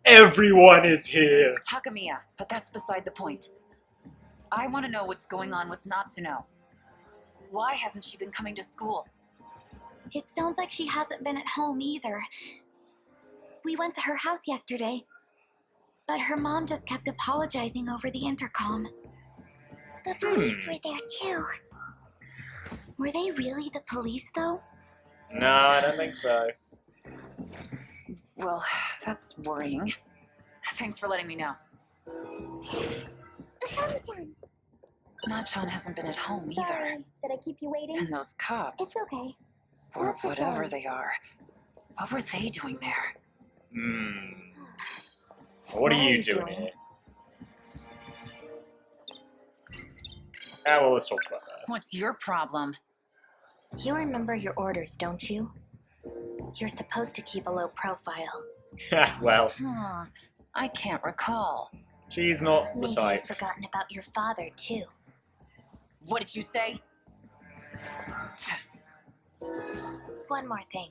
Everyone is here! Takamiya, but that's beside the point. I want to know what's going on with Natsuno. Why hasn't she been coming to school? It sounds like she hasn't been at home either. We went to her house yesterday, but her mom just kept apologizing over the intercom. The police were there too. Were they really the police, though? No, I don't think so. Well, that's worrying. Thanks for letting me know. Nachan hasn't been at home either. Sorry, did I keep you waiting? And those cops, It's okay. or That's whatever okay. they are, what were they doing there? What are you doing here? Ah, well, let's talk about that. What's your problem? You remember your orders, don't you? You're supposed to keep a low profile. Well, I can't recall. she's not the Maybe type. you've forgotten about your father, too. What did you say? One more thing.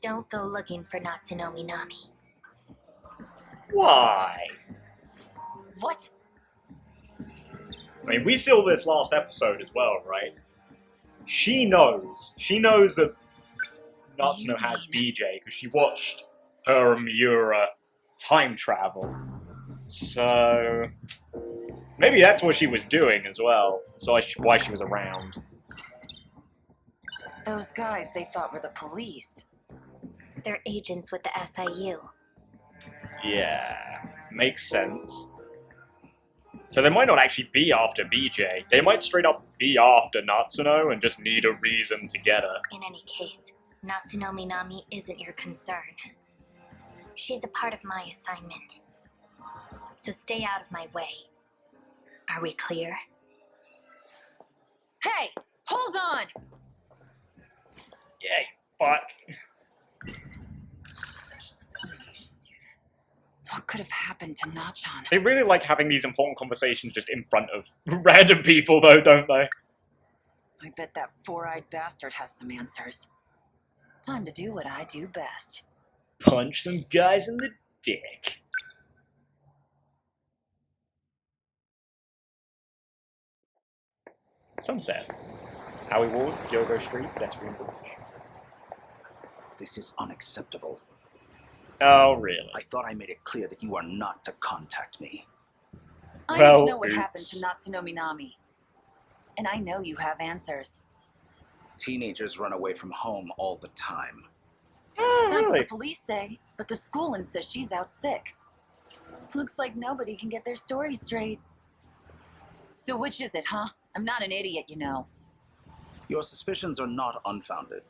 Don't go looking for Natsuno Minami. Why? What? I mean, we saw this last episode as well, right? She knows. She knows that Natsuno has BJ because she watched her and Miura time travel. So maybe that's what she was doing as well. So why she was around. Those guys they thought were the police. They're agents with the SIU. Yeah, makes sense. So they might not actually be after BJ. They might straight up be after Natsuno and just need a reason to get her. In any case, Natsuno Minami isn't your concern. She's a part of my assignment. So stay out of my way. Are we clear? Hey, hold on! Yay, fuck. What could have happened to Nachan? They really like having these important conversations just in front of random people, though, don't they? I bet that four-eyed bastard has some answers. Time to do what I do best. Punch some guys in the dick. Sunset. Howie Ward, Gilgo Street, pedestrian bridge. This is unacceptable. Oh, really? I thought I made it clear that you are not to contact me. I Well, just know what happened oops. to Natsuno Minami. And I know you have answers. Teenagers run away from home all the time. Oh, That's what really? the police say, but the school insists she's out sick. Looks like nobody can get their story straight. So which is it, huh? I'm not an idiot, you know. Your suspicions are not unfounded,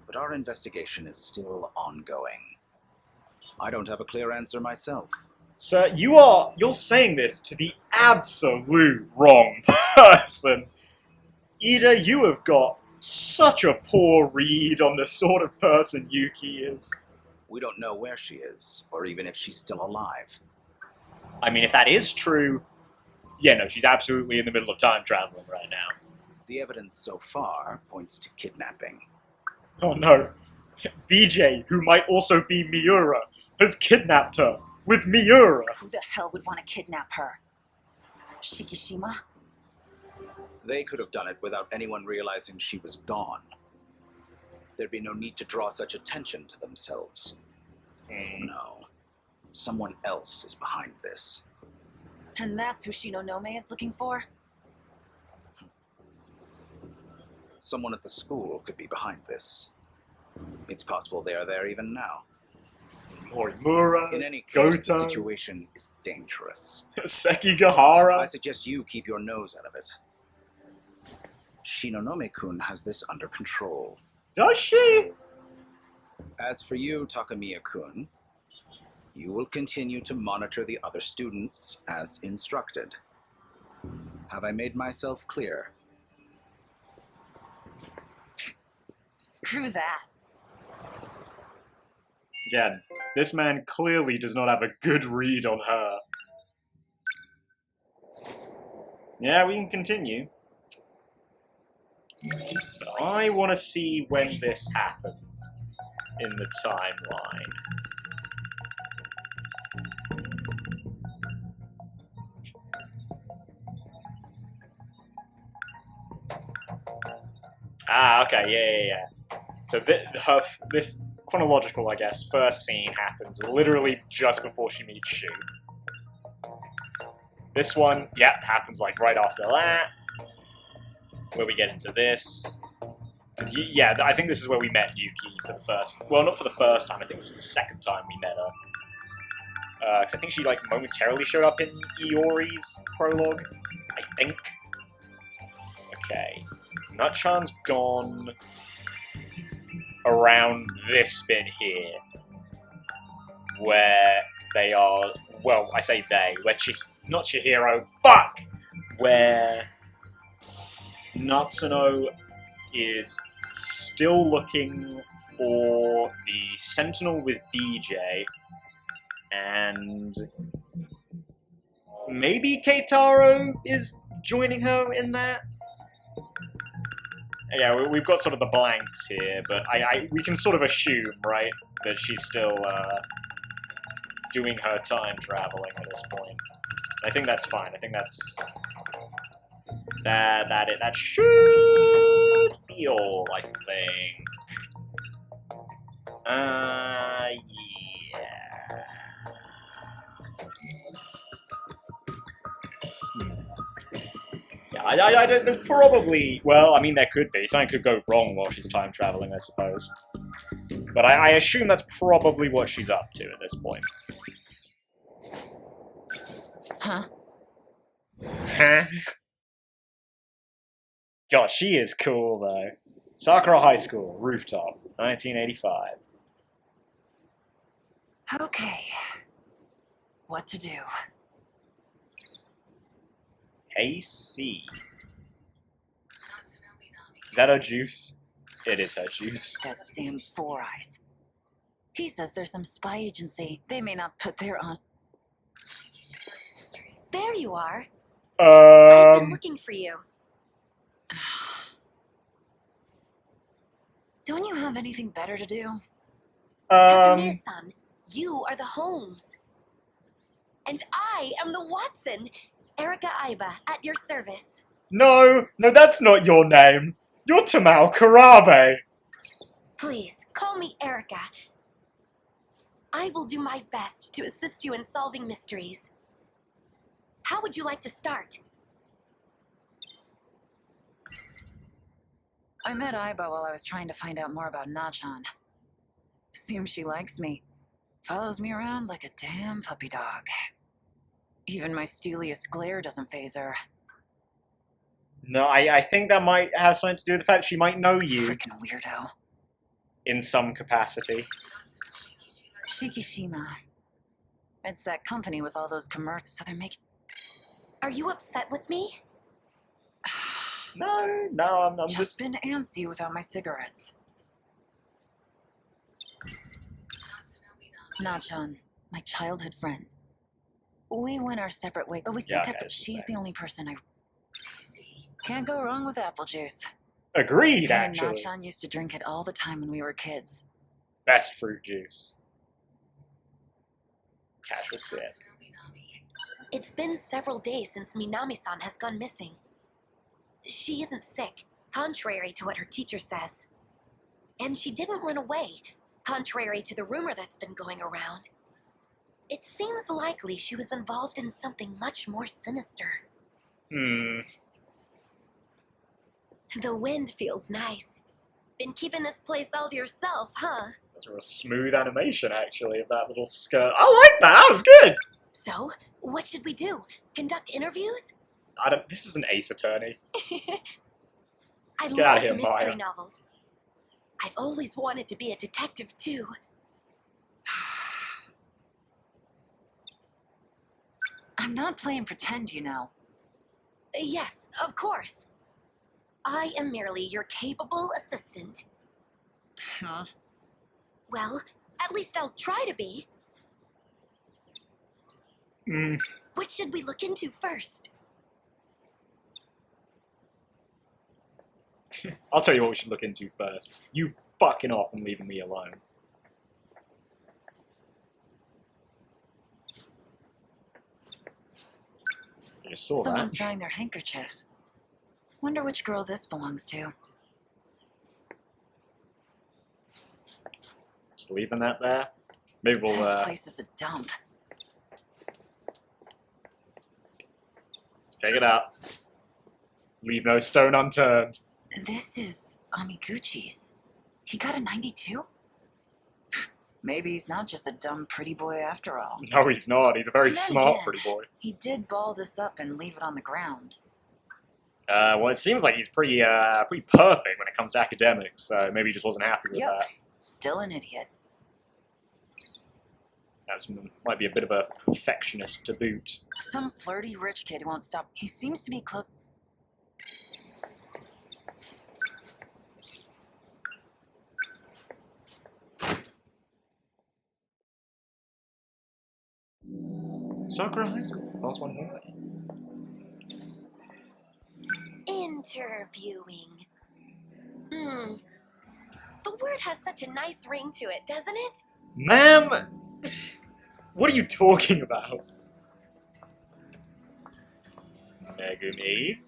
but our investigation is still ongoing. I don't have a clear answer myself. Sir, you're saying this to the absolute wrong person. Ida, you have got such a poor read on the sort of person Yuki is. We don't know where she is, or even if she's still alive. I mean, if that is true, yeah, no, she's absolutely in the middle of time traveling right now. The evidence so far points to kidnapping. Oh no. BJ, who might also be Miura, has kidnapped her with Miura. Who the hell would want to kidnap her? Shikishima? They could have done it without anyone realizing she was gone. There'd be no need to draw such attention to themselves. No. Someone else is behind this. And that's who Shinonome is looking for? Someone at the school could be behind this. It's possible they are there even now. Morimura, In any case, the Goto, situation is dangerous. I Sekigahara. suggest you keep your nose out of it. Shinonome-kun has this under control. Does she? As for you, Takamiya-kun, you will continue to monitor the other students as instructed. Have I made myself clear? Screw that. Again, this man clearly does not have a good read on her. Yeah, we can continue. But I want to see when this happens in the timeline. Ah, okay, yeah. So this chronological, I guess, first scene happens literally just before she meets Shu. This one, yep, happens like right after that, where we get into this. Yeah, I think this is where we met Yuki for the first... Well, not for the first time, I think it was the second time we met her. Because I think she, like, momentarily showed up in Iori's prologue, I think. Okay. Nutchan's gone around this bit here, where they are... Well, I say they, where not Chihiro, fuck! Where Natsuno is still looking for the Sentinel with BJ, and maybe Keitaro is joining her in that? Yeah, we've got sort of the blanks here, but we can sort of assume, right, that she's still doing her time traveling at this point. I think that's fine. I think that's... That should be all, I think. Yeah. Yeah, I don't... There's probably... Well, I mean, there could be. Something could go wrong while she's time traveling, I suppose. But I assume that's probably what she's up to at this point. Huh? Huh? God, she is cool, though. Sakura High School, rooftop, 1985. Okay. What to do? Hey, C. Is that her juice? It is her juice. That damn Four Eyes. He says there's some spy agency. They may not put their on. There you are. I've been looking for you. Don't you have anything better to do? Takamiya-san, you are the Holmes. And I am the Watson. Erika Aiba, at your service. No, that's not your name. You're Tamao Karabe. Please, call me Erika. I will do my best to assist you in solving mysteries. How would you like to start? I met Aiba while I was trying to find out more about Nachan. Seems she likes me. Follows me around like a damn puppy dog. Even my steeliest glare doesn't faze her. No, I think that might have something to do with the fact she might know you Freaking weirdo. in some capacity. Shikishima. It's that company with all those commercials, so they're making... Are you upset with me? No, I'm Just been antsy without my cigarettes. Nachan, my childhood friend. We went our separate ways, but we still Yeah, kept okay, up. it's the She's same. the only person I... Can't go wrong with apple juice. Agreed, Me and actually. Nachan used to drink it all the time when we were kids. Best fruit juice. Cash was sick. It's been several days since Minami-san has gone missing. She isn't sick, contrary to what her teacher says. And she didn't run away, contrary to the rumor that's been going around. It seems likely she was involved in something much more sinister. The wind feels nice. Been keeping this place all to yourself, huh? That's a real smooth animation, actually, of that little skirt. I like that! That was good! So, what should we do? Conduct interviews? This is an Ace Attorney. I Get outta love here, mystery Maya. novels. I've always wanted to be a detective, too. I'm not playing pretend, you know. Yes, of course. I am merely your capable assistant. Huh? Well, at least I'll try to be. Which should we look into first? I'll tell you what we should look into first. You fucking off and leaving me alone. You saw Someone's that. drying their handkerchief. Wonder which girl this belongs to. Just leaving that there. Maybe we'll, This place is a dump. let's pick it up. Leave no stone unturned. This is Amiguchi's. He got a 92? Maybe he's not just a dumb pretty boy after all. No, he's not. He's a very No, smart yeah. pretty boy. He did ball this up and leave it on the ground. Well, it seems like he's pretty perfect when it comes to academics, so maybe he just wasn't happy with Yep. that. Still an idiot. That might be a bit of a perfectionist to boot. Some flirty rich kid who won't stop. He seems to be close. Sakura High School, last one here. Interviewing. The word has such a nice ring to it, doesn't it? Ma'am! What are you talking about? Megumi?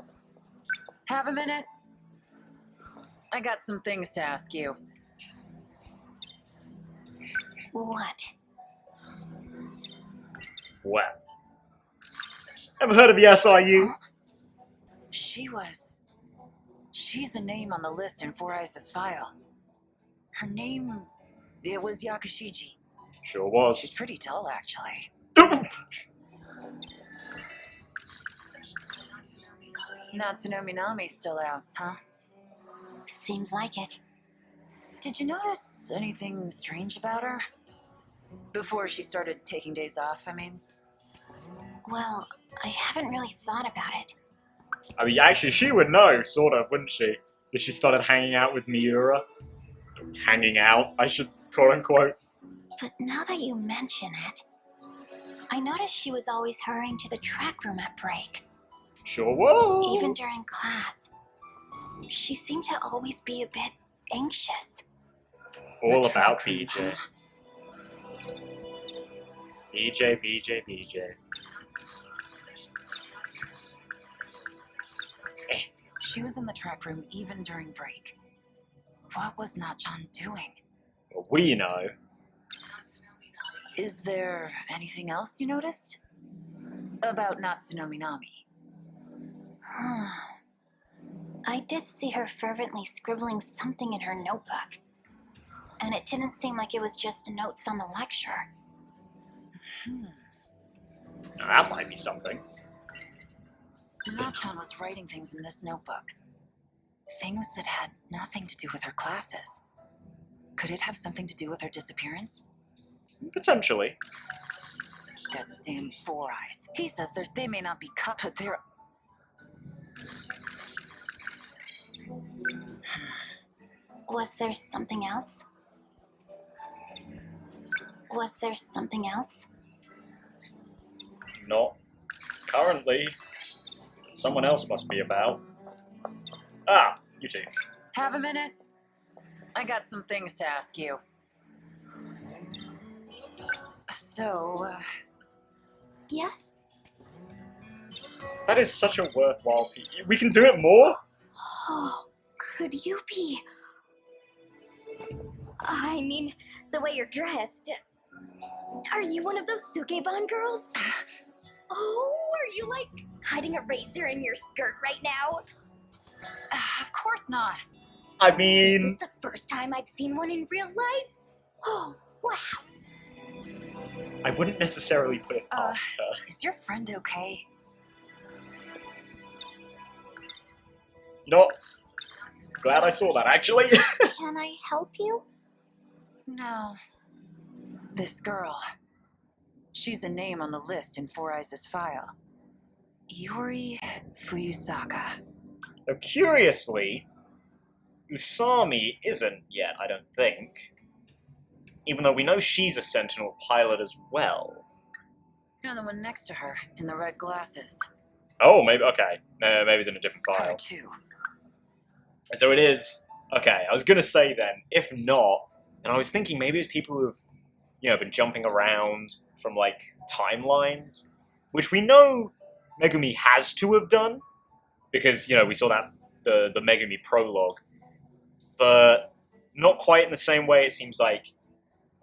Have a minute? I got some things to ask you. What? Well. Ever heard of the SIU? She's a name on the list in Four Eyes' file. Her name, it was Yakushiji. Sure She's was. pretty dull, actually. Natsuno Minami's still out, huh? Seems like it. Did you notice anything strange about her? Before she started taking days off, I mean. Well, I haven't really thought about it. I mean, actually, she would know, sort of, wouldn't she? If she started hanging out with Miura. Hanging out, I should quote-unquote. But now that you mention it, I noticed she was always hurrying to the track room at break. Sure was. Even during class. She seemed to always be a bit anxious. All The about track room, BJ. huh? BJ. She was in the track room even during break. What was Nachan doing? Well, we know. Is there anything else you noticed? About Natsunominami? I did see her fervently scribbling something in her notebook. And it didn't seem like it was just notes on the lecture. Now, that might be something. Nachan was writing things in this notebook. Things that had nothing to do with her classes. Could it have something to do with her disappearance? Potentially. That damn Four Eyes. He says they may not be cut, but they're... Was there something else? Was there something else? Not currently. Someone else must be about. Ah, you two. Have a minute? I got some things to ask you. So, Yes? That is such a worthwhile piece. We can do it more? Oh, could you be... I mean, the way you're dressed. Are you one of those Sukeban girls? Oh, are you like hiding a razor in your skirt right now? of course not. I This mean... is the first time I've seen one in real life. Oh, wow. I wouldn't necessarily put it past her. Is your friend okay? You know what? Glad I saw that, actually. Can I help you? No. This girl. She's a name on the list in Four Eyes' file. Yuri Fuyusaka. Now, curiously, Usami isn't yet, I don't think. Even though we know she's a Sentinel pilot as well. You're the one next to her, in the red glasses. Oh, maybe, okay. Maybe it's in a different Her file. too. So it is... Okay, I was gonna say then, if not, and I was thinking maybe it's people who've, been jumping around from, timelines, which we know Megumi has to have done, because, we saw that, the Megumi prologue, but not quite in the same way it seems like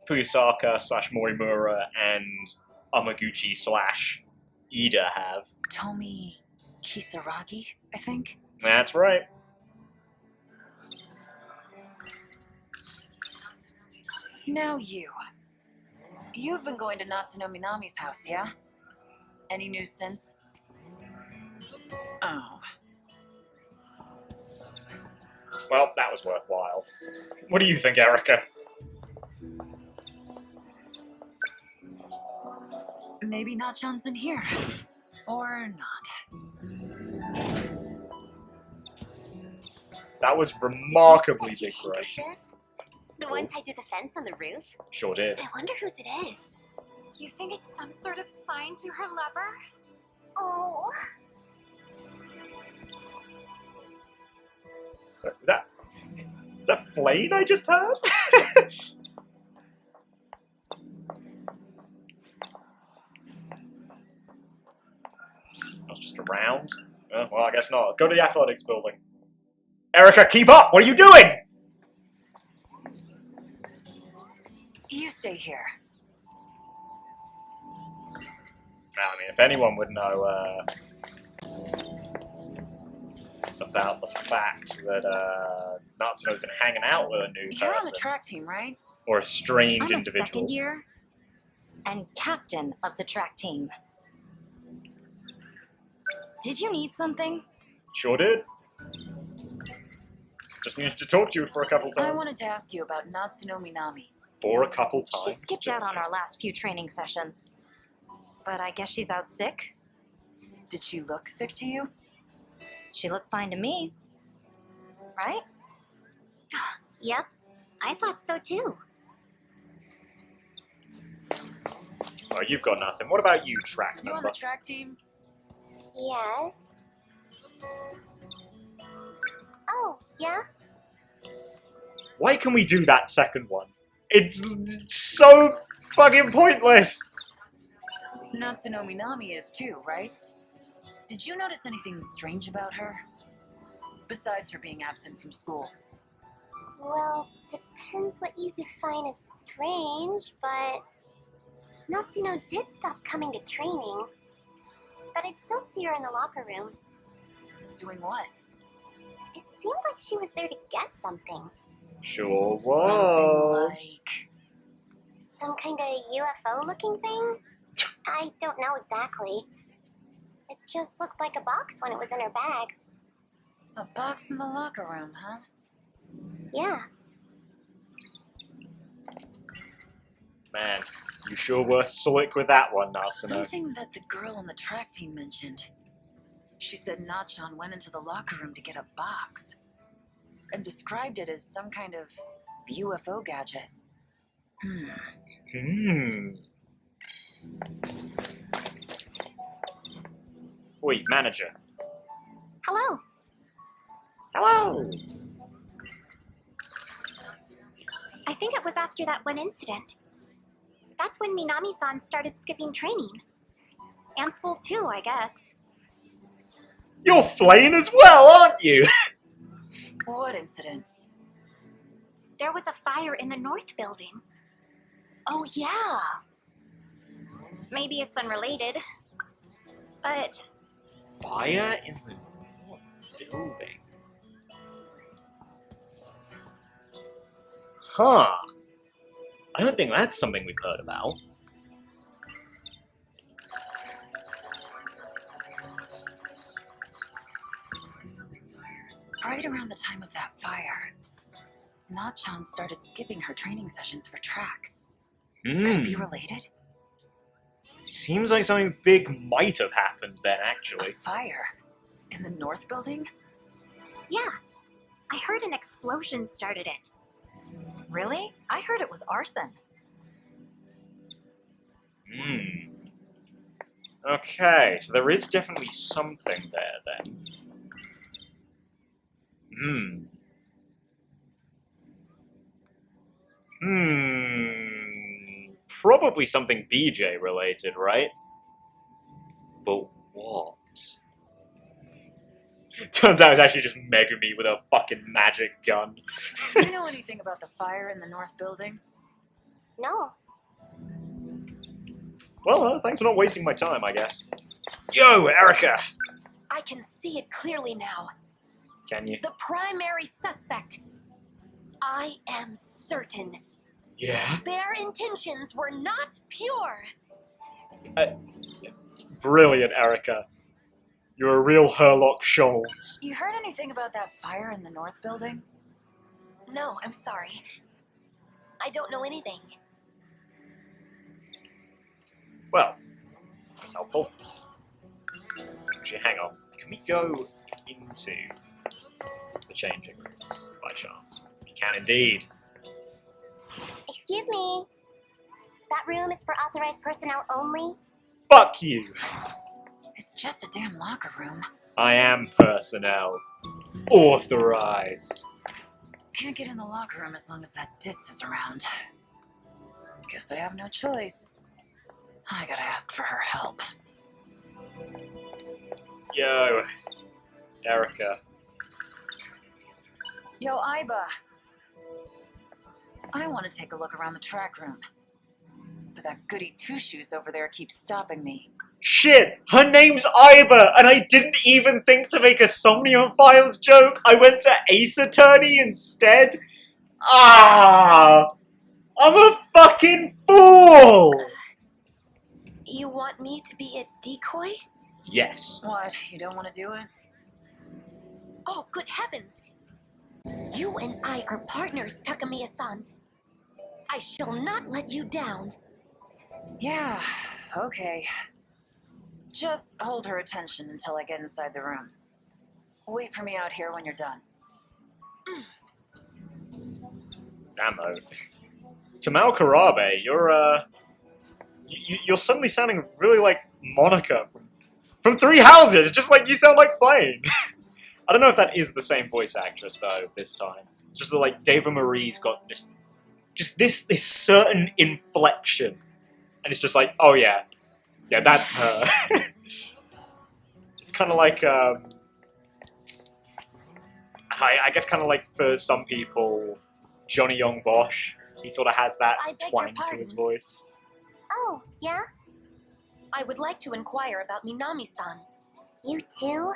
Fuyusaka / Morimura and Amaguchi / Ida have. Tomi Kisaragi, I think? That's right. Now you. You've been going to Natsunominami's house, yeah? Any news since? Oh. Well, that was worthwhile. What do you think, Erica? Maybe Nachan's in here. Or not. That was remarkably big for us. Bushes? The one tied to the fence on the roof? Sure did. I wonder whose it is. You think it's some sort of sign to her lover? Oh. Is that Flane I just heard? I was just around. Well, I guess not. Let's go to the athletics building. Erica, keep up! What are you doing? You stay here. I mean, if anyone would know about the fact that Natsuno's been hanging out with a new You're on the person, track team, right? or a strange I'm a individual. second year and captain of the track team. Did you need something? Sure did. Just needed to talk to you for a couple times. I wanted to ask you about Natsuno Minami. For a couple times. She skipped out on our last few training sessions. But I guess she's out sick? Did she look sick to you? She looked fine to me. Right? Yep, I thought so too. Oh, you've got nothing. What about you, track You on number? the track team? Yes. Oh, yeah? Why can we do that second one? It's so fucking pointless! Natsuno Minami is too, right? Did you notice anything strange about her? Besides her being absent from school. Well, depends what you define as strange, but Natsuno did stop coming to training. But I'd still see her in the locker room. Doing what? It seemed like she was there to get something. Sure Something was. like... Some kind of UFO looking thing? I don't know exactly. It just looked like a box when it was in her bag. A box in the locker room, huh? Yeah. Man, you sure were slick with that one, Natsuno. Something that the girl on the track team mentioned. She said Nachan went into the locker room to get a box and described it as some kind of UFO gadget. Wait, manager. Hello. Hello! I think it was after that one incident. That's when Minami-san started skipping training. And school too, I guess. You're flaying as well, aren't you? What incident? There was a fire in the North Building. Oh, yeah! Maybe it's unrelated. But Fire in the North Building. Huh. I don't think that's something we've heard about. Right around the time of that fire, Nachan started skipping her training sessions for track. Could it be related? Seems like something big might have happened then, A actually. fire? In the North Building? yeah, I heard an explosion started it. Really? I heard it was arson. Okay, so there is definitely something there then. Probably something BJ related, right? But what? Turns out it's actually just Megumi with a fucking magic gun. Do you know anything about the fire in the North Building? No. Well, thanks for not wasting my time, I guess. Yo, Erica! I can see it clearly now. Can you? The primary suspect. I am certain Yeah? their intentions were not pure. Brilliant, Erica. You're a real Herlock Sholmes. You heard anything about that fire in the North Building? No, I'm sorry. I don't know anything. Well, that's helpful. Actually, hang on. Can we go into the changing rooms, by chance? We can indeed. Excuse me. That room is for authorized personnel only? Fuck you! It's just a damn locker room. I am personnel. Authorized. Can't get in the locker room as long as that ditz is around. Guess I have no choice. I gotta ask for her help. Yo, Erica. Yo, Iba. I want to take a look around the track room. But that goody two-shoes over there keeps stopping me. Shit! Her name's Iba, and I didn't even think to make a Somnium Files joke. I went to Ace Attorney instead. Ah! I'm a fucking fool! You want me to be a decoy? Yes. What, you don't want to do it? Oh, good heavens! You and I are partners, Takamiya-san. I shall not let you down. Yeah, okay. Just hold her attention until I get inside the room. Wait for me out here when you're done. Ammo. Tamal Karabe, you're suddenly sounding really like Monica from Three Houses, just like you sound like playing. I don't know if that is the same voice actress though this time. It's just that like Deva Marie's got this certain inflection, and it's just like, oh yeah, that's her. It's kind of like I guess kind of like for some people, Johnny Young Bosch. He sort of has that I beg twang your to pardon? his voice. Oh, yeah? I would like to inquire about Minami-san. You too?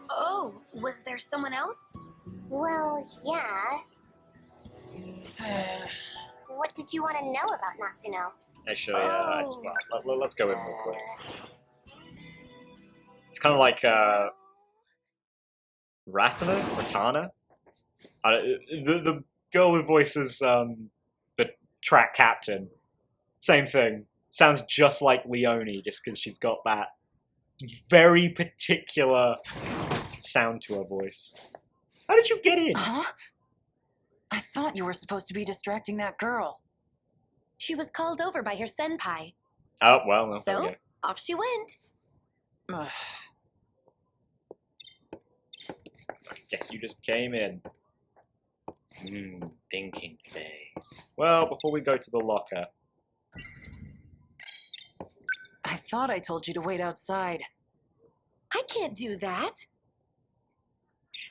Oh, was there someone else? Well, yeah. What did you want to know about Natsuno? Actually, Oh. well, let's go in real quick. It's kind of like Ratana. The girl who voices the track captain. Same thing. Sounds just like Leone, just because she's got that very particular sound to her voice. How did you get in? Huh? I thought you were supposed to be distracting that girl. She was called over by her senpai. Oh, well, there we So, go. off she went. Ugh. I guess you just came in. Thinking phase. Well, before we go to the locker. I thought I told you to wait outside. I can't do that.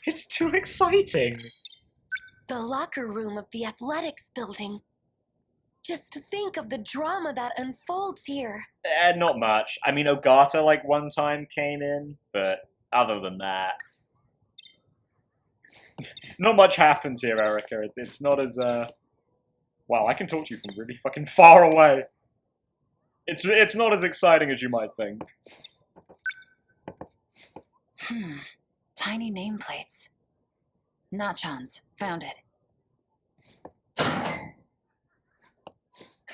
It's too exciting! The locker room of the athletics building. Just think of the drama that unfolds here. Not much. I mean, Ogata, like, one time came in, but other than that... not much happens here, Erica. It's not as, wow, I can talk to you from really fucking far away. It's not as exciting as you might think. Tiny nameplates. Nachans. Found it.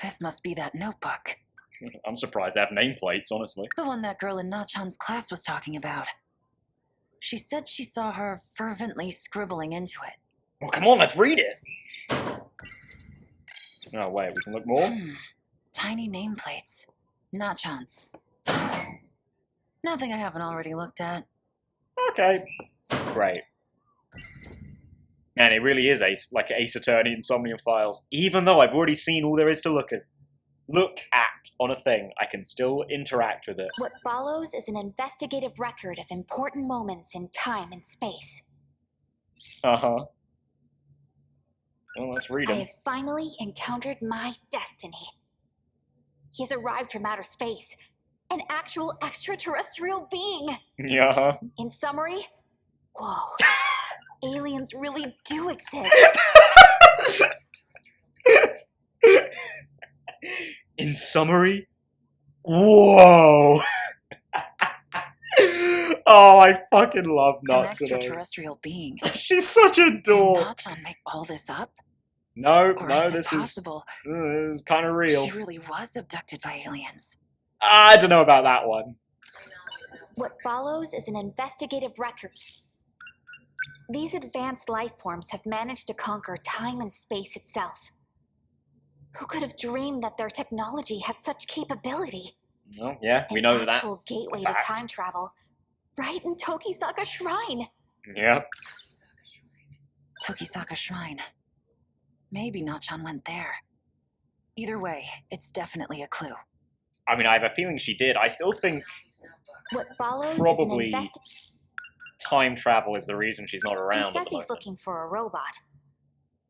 This must be that notebook. I'm surprised they have nameplates, honestly. The one that girl in Nachan's class was talking about. She said she saw her fervently scribbling into it. Well, come on, let's read it! Oh, wait, we can look more? Tiny nameplates. Nachan. Nothing I haven't already looked at. Okay. Great. Man, it really is like Ace Attorney Insomnia Files. Even though I've already seen all there is to look at on a thing, I can still interact with it. What follows is an investigative record of important moments in time and space. Uh-huh. Well, let's read I them. have finally encountered my destiny. He has arrived from outer space, an actual extraterrestrial being. Yeah. In summary, whoa, aliens really do exist. In summary, whoa! Oh, I fucking love An Natsuno. extraterrestrial being. She's such a Did dork. Nachan make all this up? No, Or no, is it this possible is kind of real. she really was abducted by aliens? I don't know about that one. What follows is an investigative record. These advanced life forms have managed to conquer time and space itself. Who could have dreamed that their technology had such capability? Well, yeah, we An know that. actual gateway to time travel, right in Tokisaka Shrine. Yep. Tokisaka Shrine. Maybe Nachan went there. Either way, it's definitely a clue. I mean, I have a feeling she did. I still think What follows Probably is an time travel is the reason she's not He around. says at the he's moment. looking for a robot.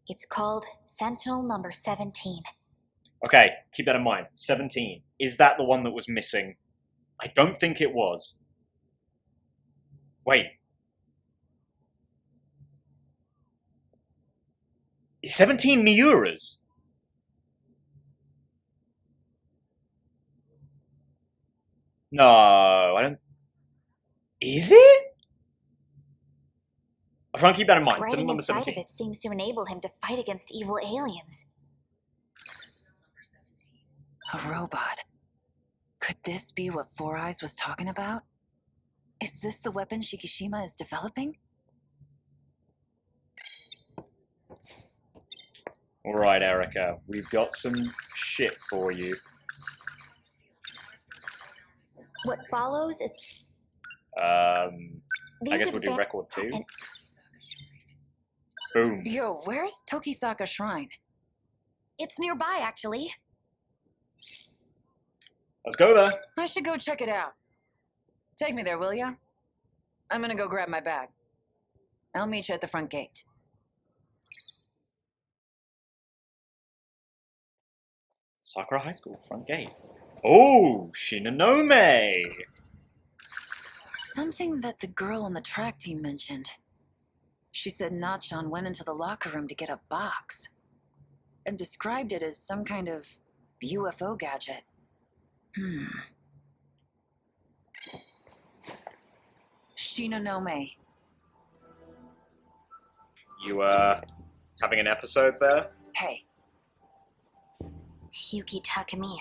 It's called Sentinel number 17. Okay, keep that in mind. 17. Is that the one that was missing? I don't think it was. Wait. Is 17 Miura's? No, I don't... Is it? I'll try and keep that in mind. Writing Symbol number inside 17. of it seems to enable him to fight against evil aliens. A robot. Could this be what Four Eyes was talking about? Is this the weapon Shikishima is developing? Alright, Erica. We've got some shit for you. What follows is I these guess we'll do advan- record 2. and- Boom. Yo, where's Tokisaka Shrine? It's nearby, actually. Let's go there. I should go check it out. Take me there, will ya? I'm gonna go grab my bag. I'll meet you at the front gate. Sakura High School, front gate. Oh, Shinonome! Something that the girl on the track team mentioned. She said Nachan went into the locker room to get a box and described it as some kind of UFO gadget. Shinonome. You, having an episode there? Hey, Yuki Takamiya.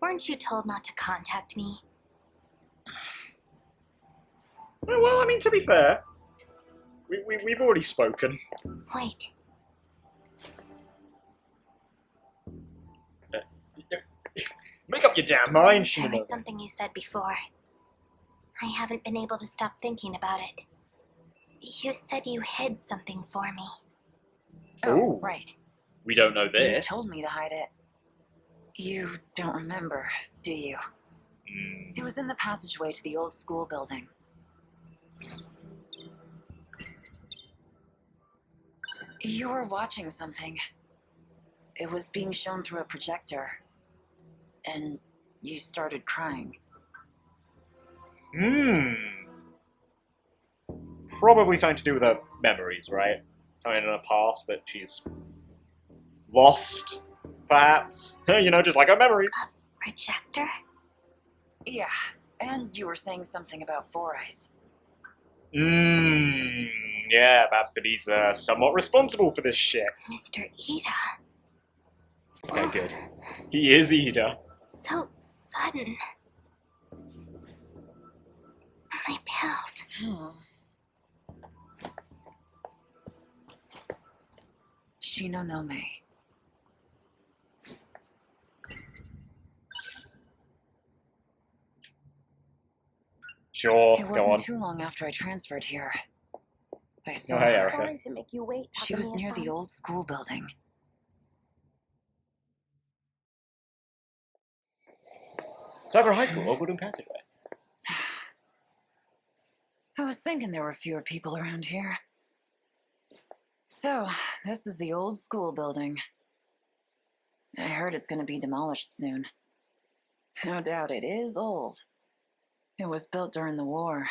Weren't you told not to contact me? Well, I mean, to be fair, we've already spoken. Wait, Make up your damn mind, there was Shinonome. something you said before. I haven't been able to stop thinking about it. You said you hid something for me. Ooh. right. We don't know this. You told me to hide it. You don't remember, do you? It was in the passageway to the old school building. You were watching something. It was being shown through a projector. And you started crying. Probably something to do with her memories, right? Something in her past that she's lost, perhaps. You know, just like her memories. Projector? Yeah, and you were saying something about Four Eyes. Yeah, perhaps that he's somewhat responsible for this shit. Mr. Ida. Okay, good. He is Ida. So sudden. My pills. Shinonome. Sure, It go wasn't on. too long after I transferred here. I saw Oh, hey, her. Erica. Sorry to make you wait. She was near the Takamiya-san. old school building. Sakura High School, Oakwood Passageway. I was thinking there were fewer people around here. So, this is the old school building. I heard it's going to be demolished soon. No doubt it is old. It was built during the war.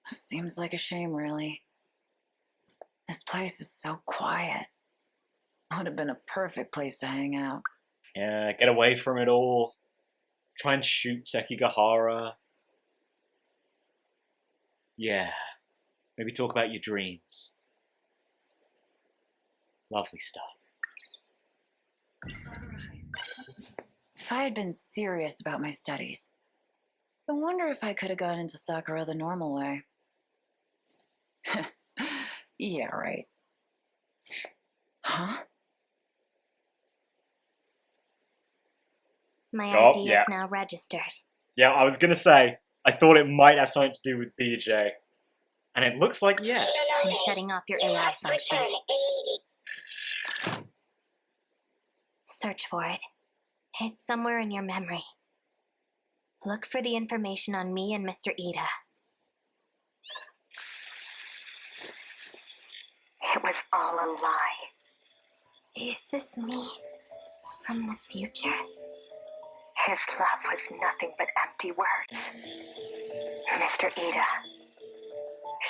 Seems like a shame, really. This place is so quiet. Would have been a perfect place to hang out. Yeah, get away from it all. Try and shoot Sekigahara. Yeah. Maybe talk about your dreams. Lovely stuff. If I had been serious about my studies, I wonder if I could have gone into Sakura the normal way. Yeah, right. Huh? My Oh, ID yeah. is now registered. Yeah, I was gonna say, I thought it might have something to do with BJ. And it looks like yes. I'm shutting off your AI function. Search for it. It's somewhere in your memory. Look for the information on me and Mr. Ida. It was all a lie. Is this me from the future? His love was nothing but empty words. Mr. Ida.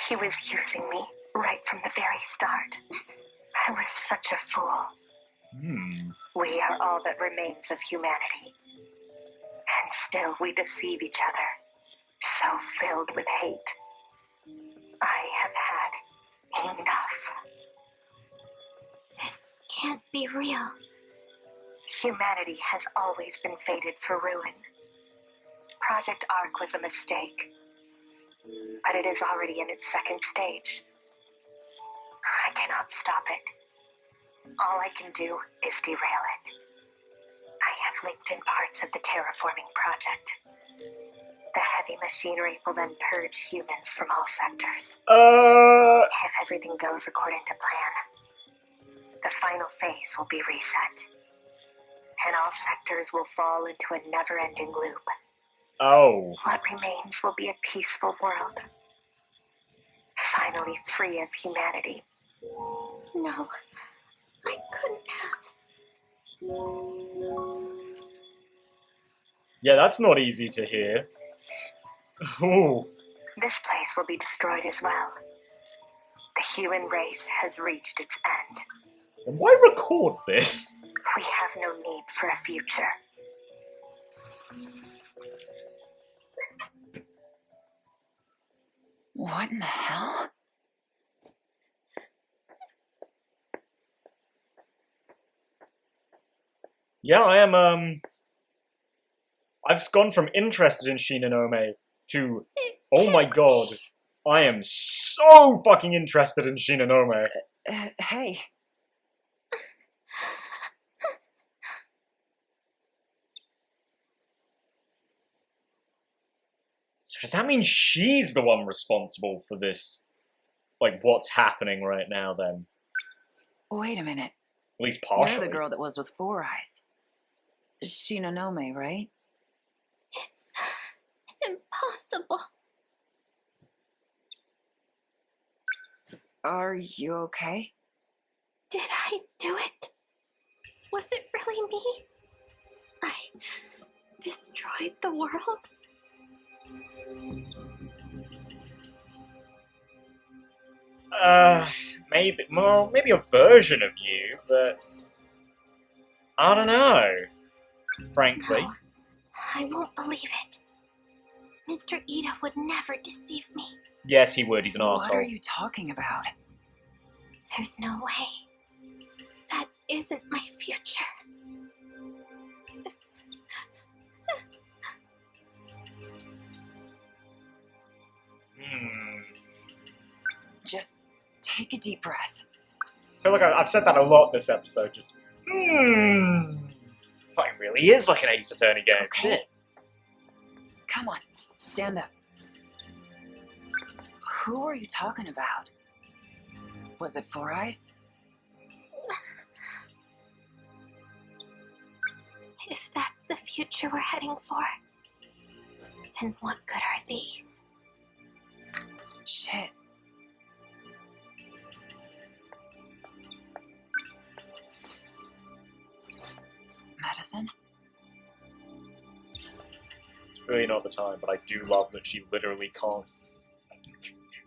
He was using me right from the very start. I was such a fool. We are all that remains of humanity. And still we deceive each other. So filled with hate. I have Enough. This can't be real. Humanity has always been fated for ruin. Project Ark was a mistake, but it is already in its second stage. I cannot stop it. All I can do is derail it. I have linked in parts of the terraforming project. The heavy machinery will then purge humans from all sectors. If everything goes according to plan, the final phase will be reset, and all sectors will fall into a never-ending loop. Oh. What remains will be a peaceful world, finally free of humanity. No, I couldn't have. Yeah, that's not easy to hear. Ooh. This place will be destroyed as well. The human race has reached its end. And why record this? We have no need for a future. What in the hell? Yeah, I am, I've gone from interested in Shinonome to, oh my god, I am so fucking interested in Shinonome. Hey. So does that mean she's the one responsible for this? Like, what's happening right now, then? Wait a minute. At least partially. You're the girl that was with Four Eyes. Shinonome, right? It's impossible. Are you okay? Did I do it? Was it really me? I destroyed the world? Maybe a version of you, but I don't know, frankly. No, I won't believe it. Mr. Ida would never deceive me. Yes, he would, he's an What arsehole. are you talking about? There's no way. That isn't my future. Just take a deep breath. I feel like I've said that a lot this episode, just, Fucking really is like an Ace Attorney game, Okay. shit. Come on, stand up. Who are you talking about? Was it Four Eyes? If that's the future we're heading for, then what good are these? Shit. Medicine? It's really not the time, but I do love that she literally can't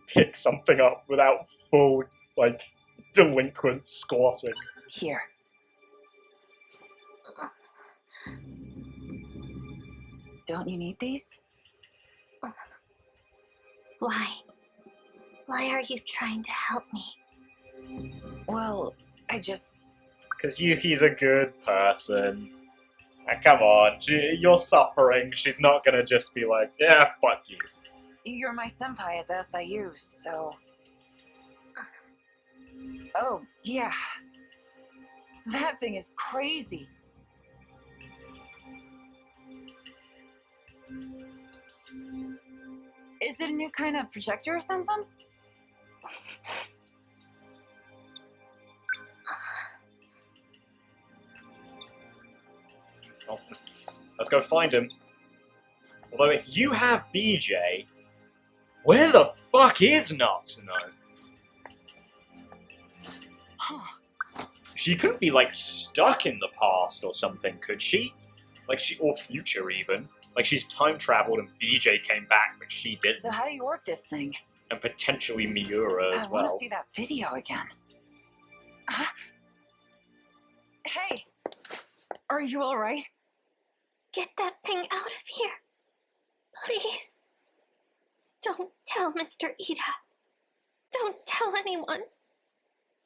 pick something up without full, like, delinquent squatting. Here. Don't you need these? Why? Why are you trying to help me? Well, I just... Because Yuki's a good person. Ah, come on, you're suffering. She's not gonna just be like, yeah, fuck you. You're my senpai at the SIU, so... Oh, yeah. That thing is crazy. Is it a new kind of projector or something? Well, let's go find him. Although if you have BJ, where the fuck is Natsuno? Huh. She couldn't be, like, stuck in the past or something, could she? Like, or future, even. Like, she's time-traveled and BJ came back, but she didn't. So how do you work this thing? And potentially Miura as I well. want to see that video again. Huh? Hey! Are you alright? Get that thing out of here. Please. Don't tell Mr. Ida. Don't tell anyone.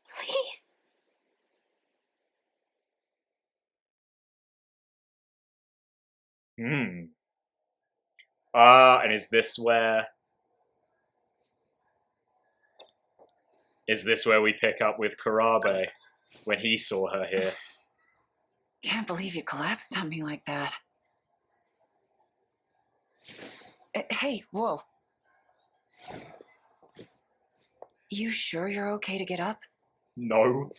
Please. And is this where we pick up with Kurabe when he saw her here? Can't believe you collapsed on me like that. Hey, whoa. You sure you're okay to get up? No,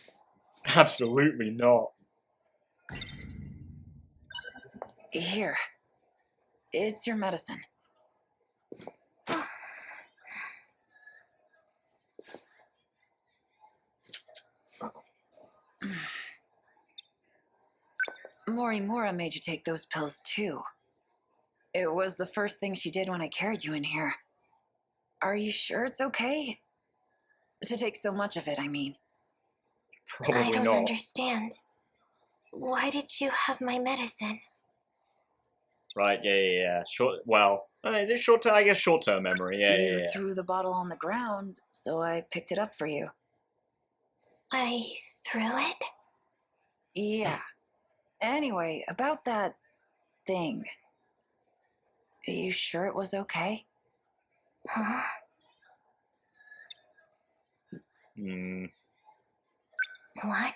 absolutely not. Here. It's your medicine. Morimura made you take those pills too. It was the first thing she did when I carried you in here. Are you sure it's okay? To take so much of it, I mean. Probably I don't not. understand. Why did you have my medicine? Right, yeah. Well, is it short-term? I guess short-term memory, You yeah. threw the bottle on the ground, so I picked it up for you. I threw it? Yeah. Anyway, about that thing. Are you sure it was okay? Huh? What?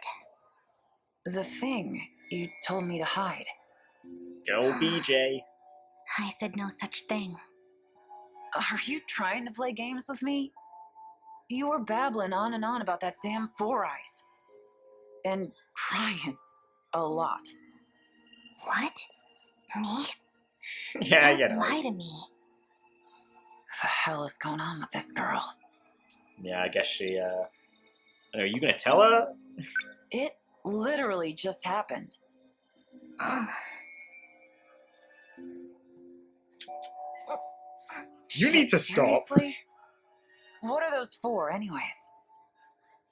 The thing you told me to hide. Go BJ. I said no such thing. Are you trying to play games with me? You were babbling on and on about that damn Four Eyes. And crying. A lot. What? Me? Yeah, Don't lie to me. The hell is going on with this girl? Yeah, I guess she, are you gonna tell her? It literally just happened. You need to stop. Seriously? What are those for, anyways?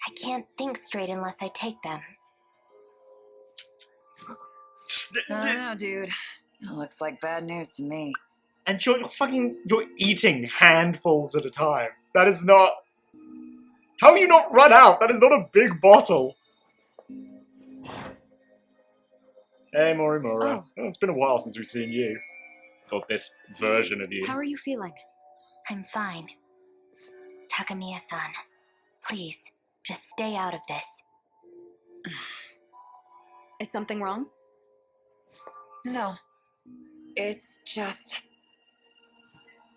I can't think straight unless I take them. I don't know, dude. It looks like bad news to me. And you're eating handfuls at a time. That is not... How are you not run out? That is not a big bottle. Hey, Morimura. Oh, it's been a while since we've seen you. Or this version of you. How are you feeling? I'm fine. Takamiya-san, please, just stay out of this. Is something wrong? No. It's just...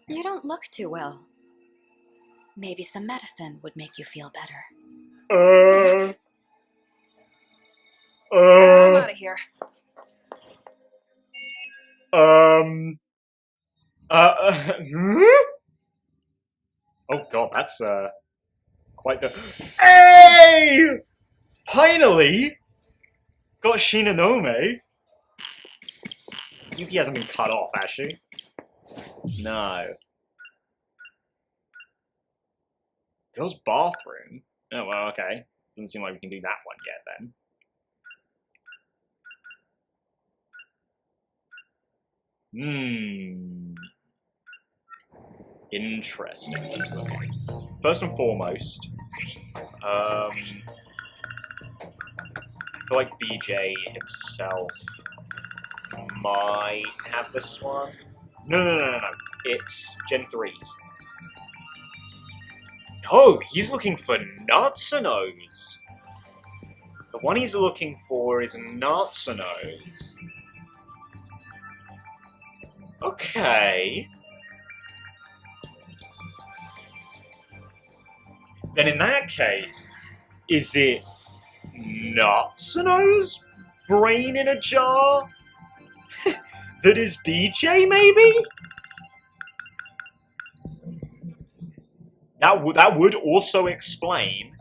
You don't look too well. Maybe some medicine would make you feel better. I'm out of here. Oh god, that's, quite the... Hey! Finally! Got Shinonome. Yuki hasn't been cut off, has she? No. Girl's bathroom? Oh, well, okay. Doesn't seem like we can do that one yet, then. Interesting. First and foremost, I feel like BJ himself might have this one. No. It's Gen 3s. No, he's looking for Natsuno's. The one he's looking for is Natsuno's. Okay. Then in that case, is it Natsuno's brain in a jar? That is BJ, maybe? That would also explain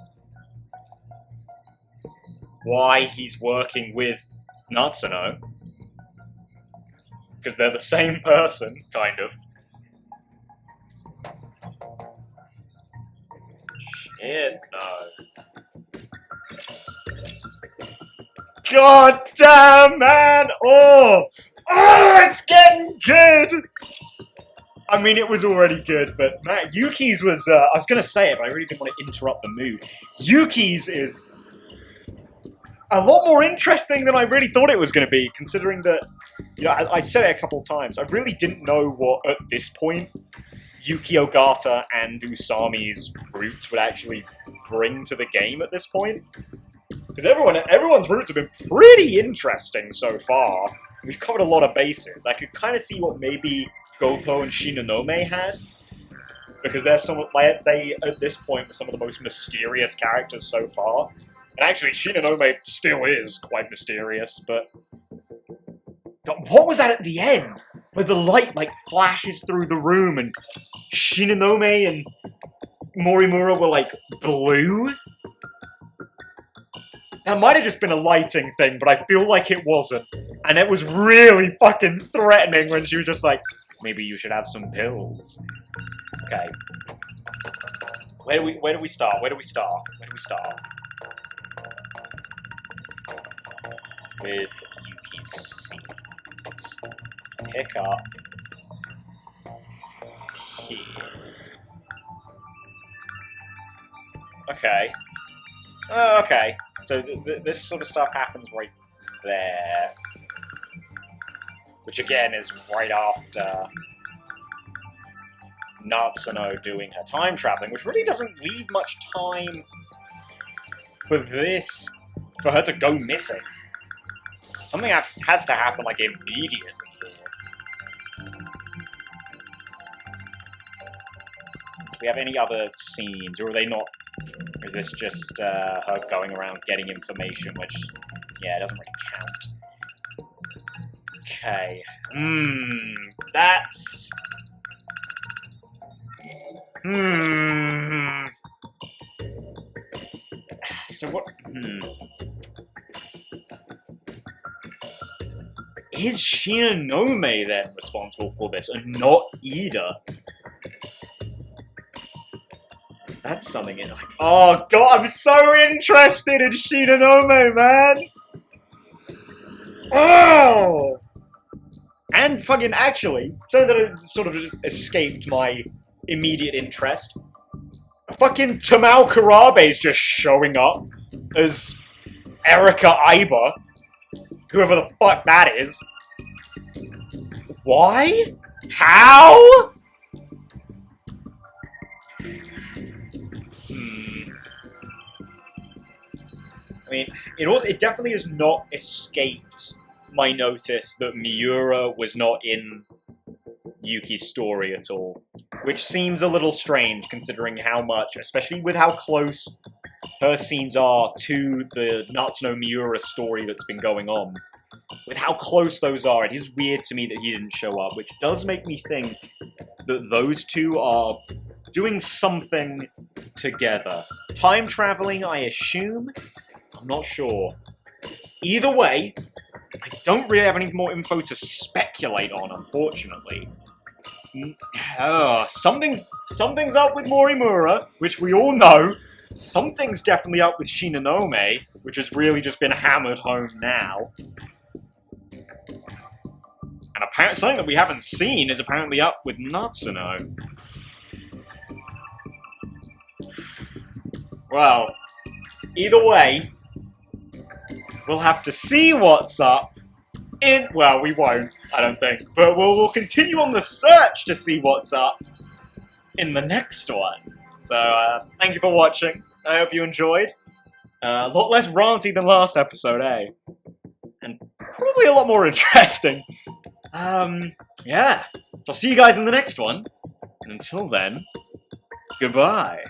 why he's working with Natsuno. Because they're the same person, kind of. Shit, no. God damn, man! Oh! Oh, it's getting good! I mean, it was already good, but man, Yuki's was, I was gonna say it, but I really didn't want to interrupt the mood. Yuki's is a lot more interesting than I really thought it was gonna be, considering that, you know, I said it a couple of times, I really didn't know what, at this point, Yuki Ogata and Usami's roots would actually bring to the game at this point. Because everyone's roots have been pretty interesting so far. We've covered a lot of bases. I could kind of see what maybe Goto and Shinonome had, because they're they at this point were some of the most mysterious characters so far. And actually, Shinonome still is quite mysterious, but God, what was that at the end? Where the light, like, flashes through the room and Shinonome and Morimura were, like, blue? That might have just been a lighting thing, but I feel like it wasn't. And it was really fucking threatening when she was just like, maybe you should have some pills. Okay. Where do we start? Where do we start? Where do we start? With Yuki's scenes. Pick up here. Okay. Okay. So this sort of stuff happens right there. Which again is right after Natsuno doing her time traveling, which really doesn't leave much time for her to go missing. Something has to happen, like, immediately here. Do we have any other scenes, or are they not? Or is this just her going around getting information, which, yeah, it doesn't really count. Okay. That's... So what... Is Shinonome then responsible for this, and not Ida? That's something in, like... Oh god, I'm so interested in Shinonome, man! Oh! And fucking actually, so that it sort of just escaped my immediate interest, fucking Tamao Karabe's just showing up as Erika Iba. Whoever the fuck that is. Why? How? I mean, it definitely has not escaped my notice that Miura was not in Yuki's story at all. Which seems a little strange, considering how much, especially with how close her scenes are to the Natsuno Miura story that's been going on. With how close those are, it is weird to me that he didn't show up, which does make me think that those two are doing something together. Time traveling, I assume? I'm not sure. Either way, I don't really have any more info to speculate on, unfortunately. Something's up with Morimura, which we all know. Something's definitely up with Shinonome, which has really just been hammered home now. And apparently, something that we haven't seen is apparently up with Natsuno. Well, either way, we'll have to see what's up in... Well, we won't, I don't think. But we'll continue on the search to see what's up in the next one. So, thank you for watching. I hope you enjoyed. A lot less ranty than last episode, eh? And probably a lot more interesting. Yeah. So I'll see you guys in the next one. And until then, goodbye.